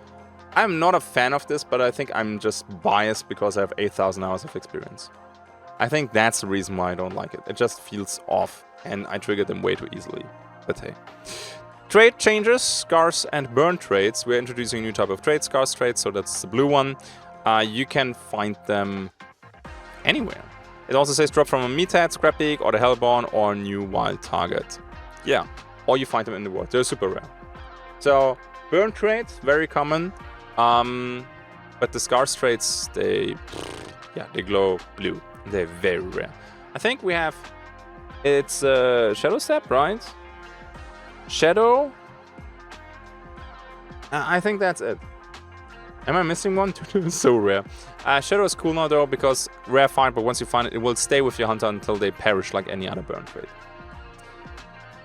I'm not a fan of this, but I think I'm just biased because I have 8,000 hours of experience. I think that's the reason why I don't like it. It just feels off, and I trigger them way too easily. But hey. Trait changes, scars and burn traits. We're introducing a new type of trait, scars traits, so that's the blue one. You can find them anywhere. It also says drop from a meathead, scrap pig, or the hellborn, or new wild target. Yeah. Or you find them in the world. They're super rare. So, burn traits, very common. But the scars traits, they glow blue. They're very rare. I think we have... It's Shadow Step, right? Shadow? I think that's it. Am I missing one? It's so rare. Shadow is cool now though, because rare find, but once you find it, it will stay with your hunter until they perish like any other burn trait.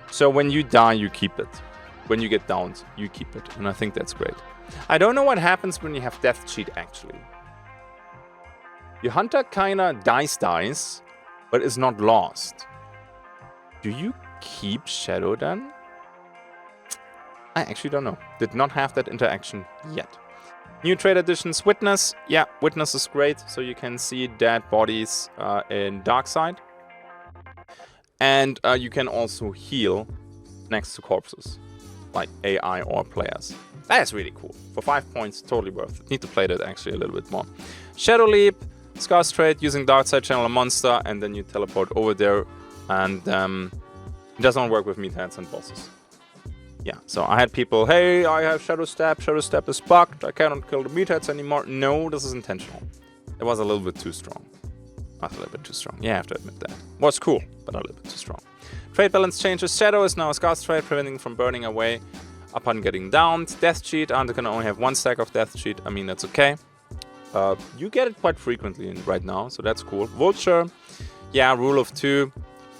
So when you die, you keep it. When you get downed, you keep it. And I think that's great. I don't know what happens when you have Death Cheat actually. Your hunter kinda dies, but is not lost. Do you keep Shadow then? I actually don't know. Did not have that interaction yet. New trade additions, Witness. Yeah, Witness is great, so you can see dead bodies in Darkside. And you can also heal next to corpses, like AI or players. That's really cool. For 5 points, totally worth it. Need to play that actually a little bit more. Shadow Leap, Scar Trade, using Darkside, channel a monster, and then you teleport over there. And it does not work with meatheads and bosses. Yeah, so I had people, hey, I have Shadow Step is bugged, I cannot kill the meatheads anymore. No, this is intentional. It was a little bit too strong. Not a little bit too strong, yeah, I have to admit that. Was cool, but a little bit too strong. Trade balance changes, Shadow is now a Scar Trade, preventing from burning away upon getting downed. Death Cheat, Hunter can only have 1 stack of Death Cheat, I mean, that's okay. You get it quite frequently right now, so that's cool. Vulture, yeah, rule of 2.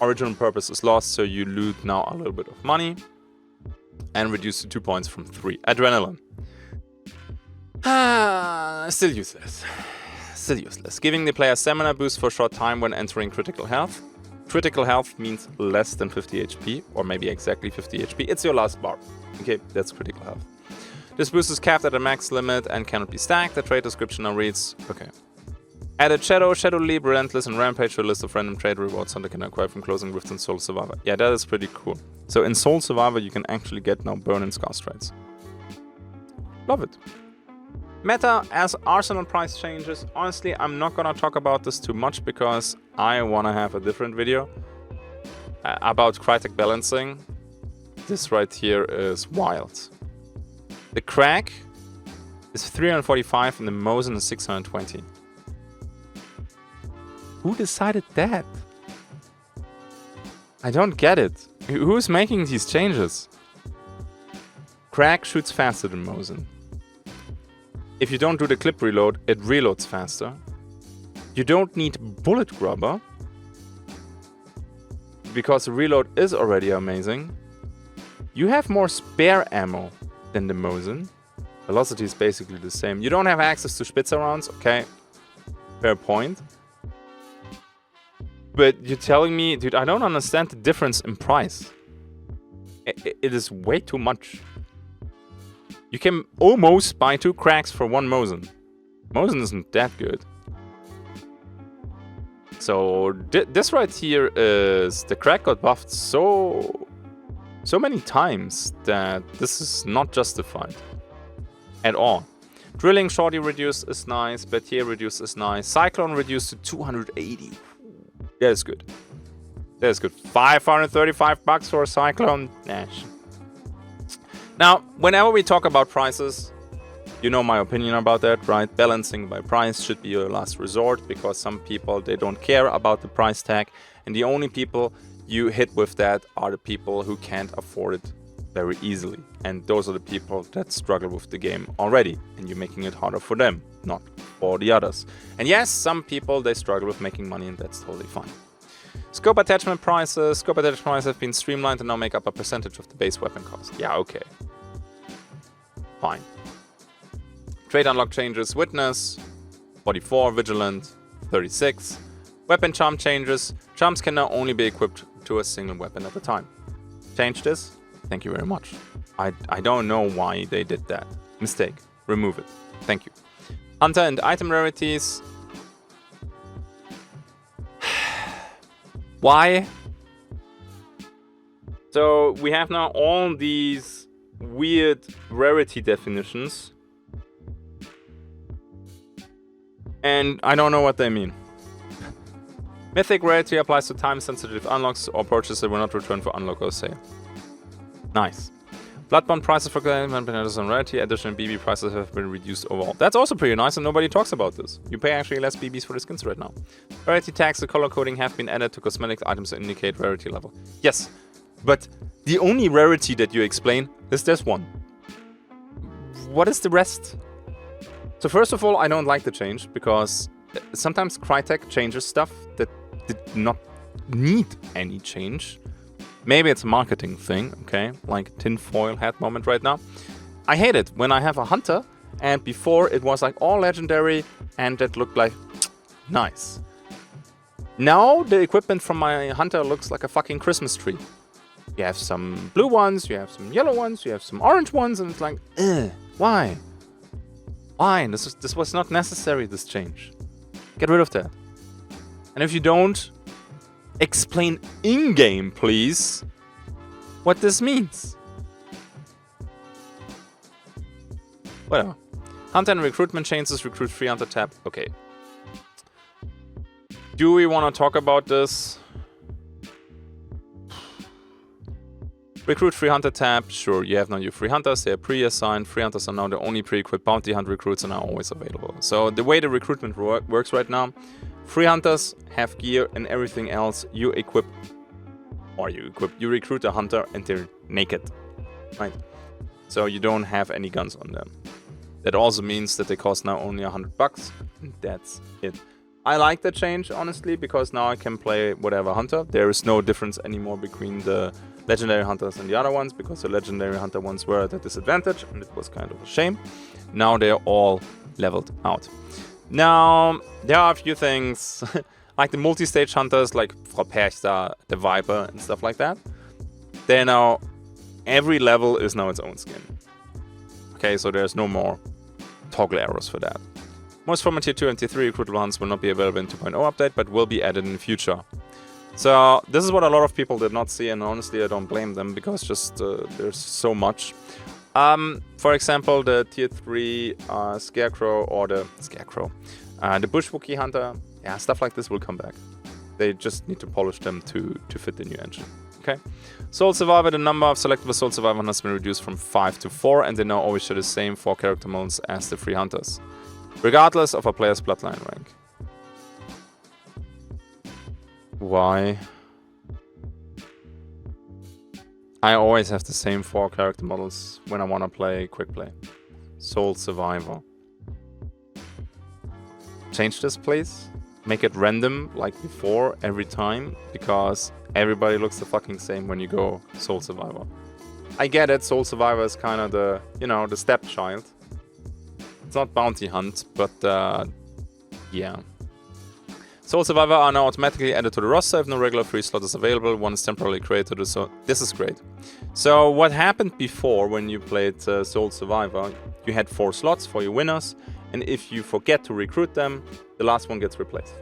Original purpose is lost, so you loot now a little bit of money. And reduce to 2 points from 3. Adrenaline. Still useless. Still useless. Giving the player stamina boost for a short time when entering critical health. Critical health means less than 50 HP, or maybe exactly 50 HP. It's your last bar. Okay, that's critical health. This boost is capped at a max limit and cannot be stacked. The trade description now reads, okay. Added Shadow, Shadow Leap, Relentless, and Rampage to a list of random trade rewards Hunter can acquire from closing rifts in Soul Survivor. Yeah, that is pretty cool. So in Soul Survivor, you can actually get now burn and scar trades. Love it. Meta as Arsenal price changes. Honestly, I'm not gonna talk about this too much because I wanna have a different video about Crytek balancing. This right here is wild. The Crack is 345 and the Mosin is 620. Who decided that? I don't get it. Who's making these changes? Crack shoots faster than Mosin. If you don't do the clip reload, it reloads faster. You don't need Bullet Grubber, because the reload is already amazing. You have more spare ammo than the Mosin. Velocity is basically the same. You don't have access to Spitzer rounds, okay. Fair point. But you're telling me, dude, I don't understand the difference in price. It is way too much. You can almost buy 2 cracks for 1 Mosin. Mosin isn't that good. So this right here is the crack got buffed so many times that this is not justified at all. Drilling Shorty reduced is nice. Betier reduced is nice. Cyclone reduced to 280. That is good. That is good. 535 bucks for a Cyclone. Nash. Now, whenever we talk about prices, you know my opinion about that, right? Balancing by price should be your last resort because some people, they don't care about the price tag. And the only people you hit with that are the people who can't afford it very easily. And those are the people that struggle with the game already. And you're making it harder for them, not for the others. And yes, some people, they struggle with making money and that's totally fine. Scope attachment prices. Scope attachment prices have been streamlined and now make up a percentage of the base weapon cost. Yeah, okay. Fine. Trade unlock changes. Witness, 44. Vigilant, 36. Weapon charm changes. Charms can now only be equipped to a single weapon at a time. Change this. Thank you very much. I don't know why they did that. Mistake. Remove it. Thank you. Hunter and item rarities. Why? So we have now all these weird rarity definitions. And I don't know what they mean. Mythic rarity applies to time-sensitive unlocks or purchases that will not return for unlock or sale. Nice. Bloodbound prices for and rarity, additional BB prices have been reduced overall. That's also pretty nice and nobody talks about this. You pay actually less BBs for the skins right now. Rarity tags and color coding have been added to cosmetic items that indicate rarity level. Yes, but the only rarity that you explain is this one. What is the rest? So first of all, I don't like the change because sometimes Crytek changes stuff that did not need any change. Maybe it's a marketing thing, okay? Like tinfoil hat moment right now. I hate it when I have a hunter and before it was like all legendary and it looked like nice. Now the equipment from my hunter looks like a fucking Christmas tree. You have some blue ones, you have some yellow ones, you have some orange ones, and it's like, why? Why? This was not necessary, this change. Get rid of that. And if you don't, explain in-game, please, what this means. Whatever. Hunter and recruitment changes, recruit free hunter tab. Okay. Do we want to talk about this? Recruit free hunter tab. Sure, you have now your free hunters. They are pre-assigned. Free hunters are now the only pre-equipped bounty hunt recruits and are always available. So the way the recruitment works right now, free hunters have gear and everything else you equip. Or you recruit a hunter and they're naked. Right? So you don't have any guns on them. That also means that they cost now only $100. And that's it. I like that change, honestly, because now I can play whatever hunter. There is no difference anymore between the legendary hunters and the other ones, because the legendary hunter ones were at a disadvantage, and it was kind of a shame. Now they're all leveled out. Now, there are a few things, like the multi-stage hunters, like Frau Perchta, the Viper, and stuff like that. They're now, every level is now its own skin. Okay, so there's no more toggle arrows for that. Most former tier 2 and tier 3 recruitable hunts will not be available in 2.0 update, but will be added in the future. So this is what a lot of people did not see, and honestly I don't blame them, because just there's so much. For example, the tier 3 Scarecrow, or the Scarecrow, the Bush Wookiee Hunter, yeah, stuff like this will come back. They just need to polish them to fit the new engine. Okay. Soul Survivor, the number of selectable Soul Survivor has been reduced from 5 to 4, and they now always share the same 4 character modes as the free hunters, regardless of a player's bloodline rank. Why? I always have the same 4 character models when I want to play quick play. Soul Survivor. Change this, please. Make it random like before every time, because everybody looks the fucking same when you go Soul Survivor. I get it, Soul Survivor is kind of the, you know, the stepchild. It's not Bounty Hunt, but yeah. Soul Survivor are now automatically added to the roster if no regular free slot is available. One is temporarily created, so this is great. So what happened before when you played Soul Survivor, you had 4 slots for your winners, and if you forget to recruit them, the last one gets replaced.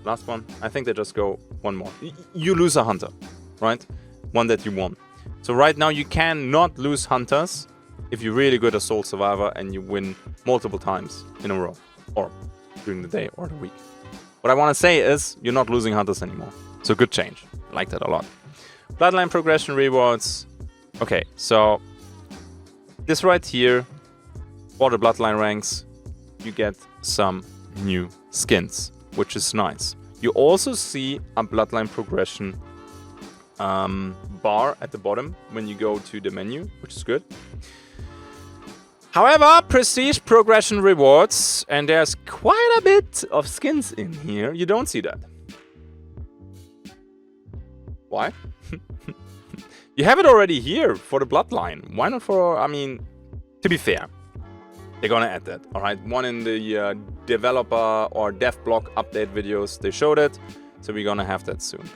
Last one, I think they just go one more. You lose a hunter, right? One that you won. So right now you cannot lose hunters if you're really good at Soul Survivor and you win multiple times in a row, or during the day or the week. What I want to say is, you're not losing hunters anymore. So good change. I like that a lot. Bloodline progression rewards. Okay, so this right here, for the bloodline ranks, you get some new skins, which is nice. You also see a bloodline progression bar at the bottom when you go to the menu, which is good. However, prestige progression rewards, and there's quite a bit of skins in here, you don't see that. Why? You have it already here for the bloodline. Why not for, I mean, to be fair, they're gonna add that, alright? One in the developer or dev block update videos, they showed it, so we're gonna have that soon.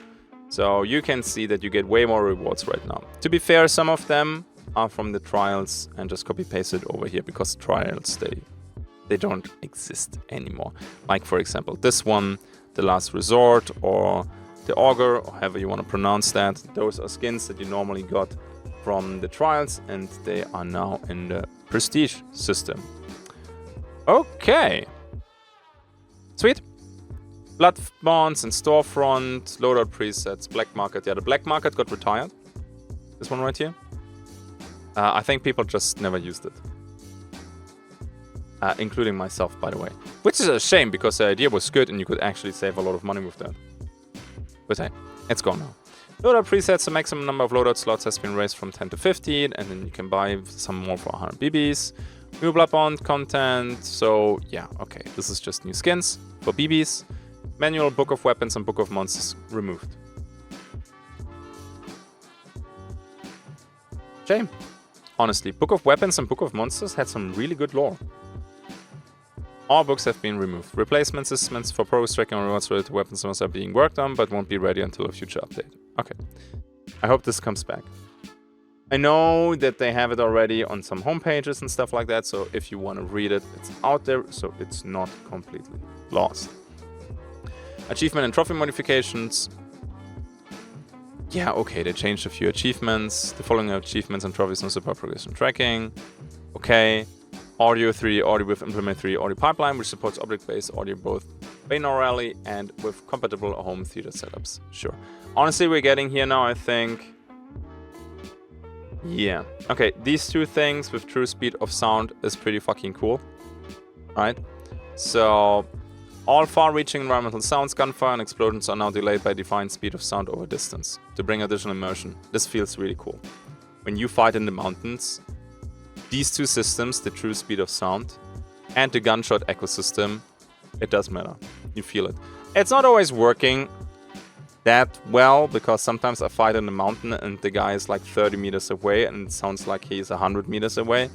So you can see that you get way more rewards right now. To be fair, some of them are from the trials, and just copy paste it over here, because trials, they don't exist anymore. Like for example, this one, the Last Resort, or the Augur, or however you want to pronounce that. Those are skins that you normally got from the trials, and they are now in the prestige system. Okay. Sweet. Blood bonds and storefront, loadout presets, black market. Yeah, the black market got retired. This one right here. I think people just never used it. Including myself, by the way. Which is a shame, because the idea was good and you could actually save a lot of money with that. But hey, it's gone now. Loadout presets, the maximum number of loadout slots has been raised from 10 to 15, and then you can buy some more for 100 BBs. New Bloodbound content. So yeah, okay. This is just new skins for BBs. Manual, Book of Weapons, and Book of Monsters removed. Shame. Honestly, Book of Weapons and Book of Monsters had some really good lore. All books have been removed. Replacement systems for progress tracking and rewards related to weapons and monsters are being worked on, but won't be ready until a future update. Okay. I hope this comes back. I know that they have it already on some homepages and stuff like that, so if you want to read it, it's out there, so it's not completely lost. Achievement and trophy modifications. Yeah, okay, they changed a few achievements. The following achievements and trophies no support progression tracking. Okay. Audio 3, audio with implement 3, audio pipeline, which supports object-based audio both binaurally and with compatible home theater setups. Sure. Honestly, we're getting here now, I think. Yeah. Okay, these two things with true speed of sound is pretty fucking cool. Right? So, all far-reaching environmental sounds, gunfire, and explosions are now delayed by defined speed of sound over distance to bring additional immersion. This feels really cool. When you fight in the mountains, these two systems, the true speed of sound and the gunshot ecosystem, it does matter. You feel it. It's not always working that well, because sometimes I fight in the mountain and the guy is like 30 meters away and it sounds like he's 100 meters away.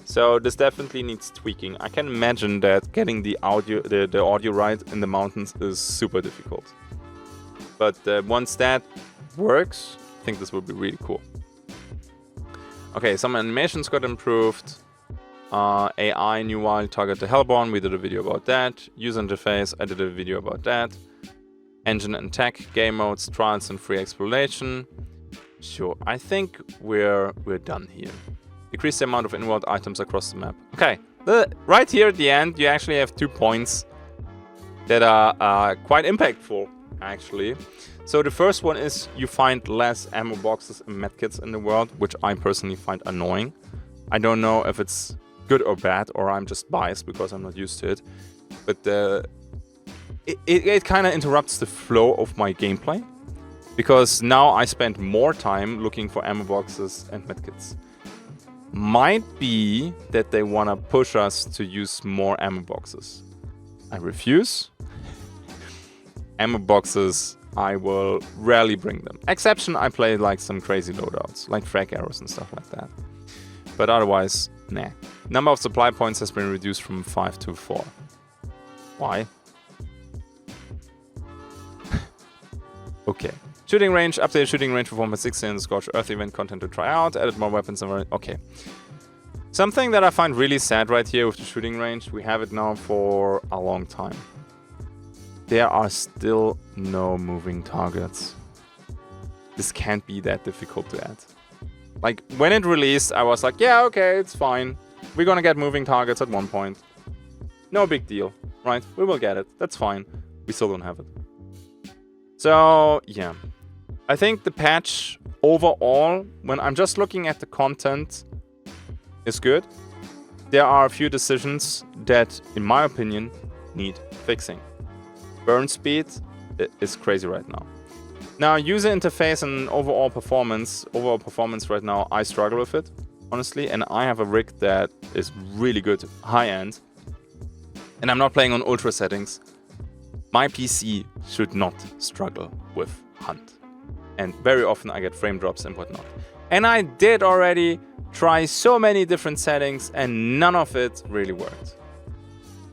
So this definitely needs tweaking. I can imagine that getting the audio right in the mountains is super difficult. But once that works, I think this will be really cool. Okay, some animations got improved. AI, new wild target the Hellborn, we did a video about that. User interface, I did a video about that. Engine and tech, game modes, trials and free exploration. Sure, I think we're done here. Decrease the amount of inward items across the map. Okay, right here at the end, you actually have 2 points that are quite impactful, actually. So the first one is you find less ammo boxes and medkits in the world, which I personally find annoying. I don't know if it's good or bad, or I'm just biased because I'm not used to it. But it kind of interrupts the flow of my gameplay, because now I spend more time looking for ammo boxes and medkits. Might be that they want to push us to use more ammo boxes. I refuse. Ammo boxes, I will rarely bring them. Exception, I play like some crazy loadouts, like frag arrows and stuff like that. But otherwise, nah. Number of supply points has been reduced from 5 to 4. Why? Okay. Shooting range, updated shooting range for 1.16 in the Scorched Earth event content to try out, added more weapons and okay. Something that I find really sad right here with the shooting range, we have it now for a long time. There are still no moving targets. This can't be that difficult to add. Like, when it released, I was like, yeah, okay, it's fine. We're gonna get moving targets at one point. No big deal, right? We will get it. That's fine. We still don't have it. So, yeah. I think the patch overall, when I'm just looking at the content, is good. There are a few decisions that, in my opinion, need fixing. Burn speed is crazy right now. Now, user interface and overall performance right now, I struggle with it, honestly. And I have a rig that is really good, high-end. And I'm not playing on ultra settings. My PC should not struggle with Hunt. And very often I get frame drops and whatnot. And I did already try so many different settings and none of it really worked.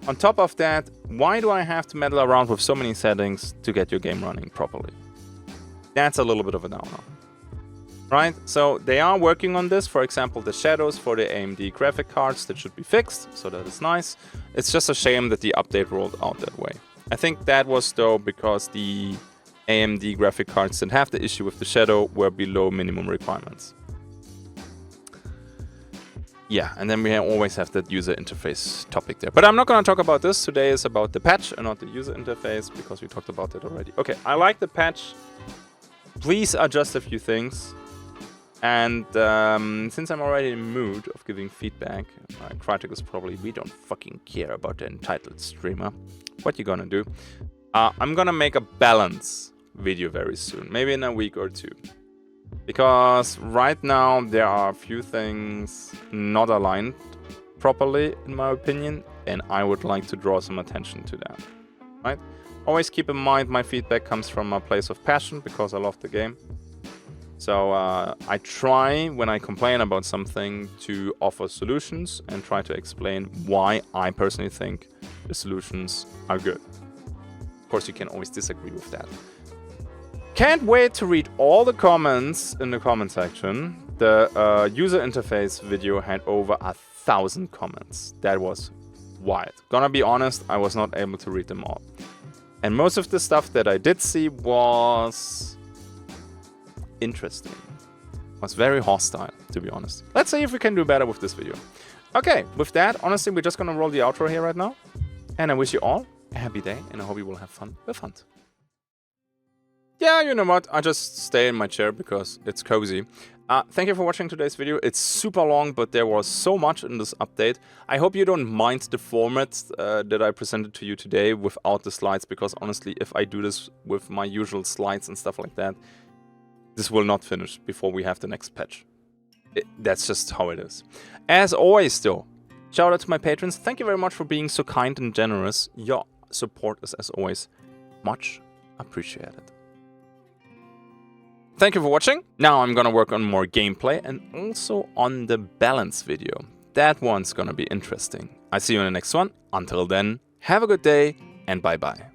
On top of that, why do I have to meddle around with so many settings to get your game running properly? That's a little bit of a downer. Right? So they are working on this. For example, the shadows for the AMD graphic cards, that should be fixed, so that is nice. It's just a shame that the update rolled out that way. I think that was though because the AMD graphic cards that have the issue with the shadow were below minimum requirements. Yeah, and then we always have that user interface topic there. But I'm not going to talk about this. Today is about the patch and not the user interface, because we talked about it already. Okay, I like the patch. Please adjust a few things. And since I'm already in the mood of giving feedback, Crytek is probably, we don't fucking care about the entitled streamer. What you gonna do? I'm gonna make a balance video very soon, maybe in a week or two. Because right now there are a few things not aligned properly, in my opinion, and I would like to draw some attention to that. Right? Always keep in mind my feedback comes from a place of passion because I love the game. So I try, when I complain about something, to offer solutions and try to explain why I personally think the solutions are good. Of course, you can always disagree with that. Can't wait to read all the comments in the comment section. The user interface video had over 1,000 comments. That was wild. Gonna be honest, I was not able to read them all. And most of the stuff that I did see was interesting. Was very hostile, to be honest. Let's see if we can do better with this video. Okay, with that, honestly, we're just gonna roll the outro here right now. And I wish you all a happy day, and I hope you will have fun with Hunt. Yeah, you know what? I just stay in my chair because it's cozy. Thank you for watching today's video. It's super long, but there was so much in this update. I hope you don't mind the format that I presented to you today without the slides, because honestly, if I do this with my usual slides and stuff like that, this will not finish before we have the next patch. That's just how it is. As always, though, shout out to my patrons. Thank you very much for being so kind and generous. Your support is, as always, much appreciated. Thank you for watching. Now I'm gonna work on more gameplay and also on the balance video. That one's gonna be interesting. I see you in the next one. Until then, have a good day and bye-bye.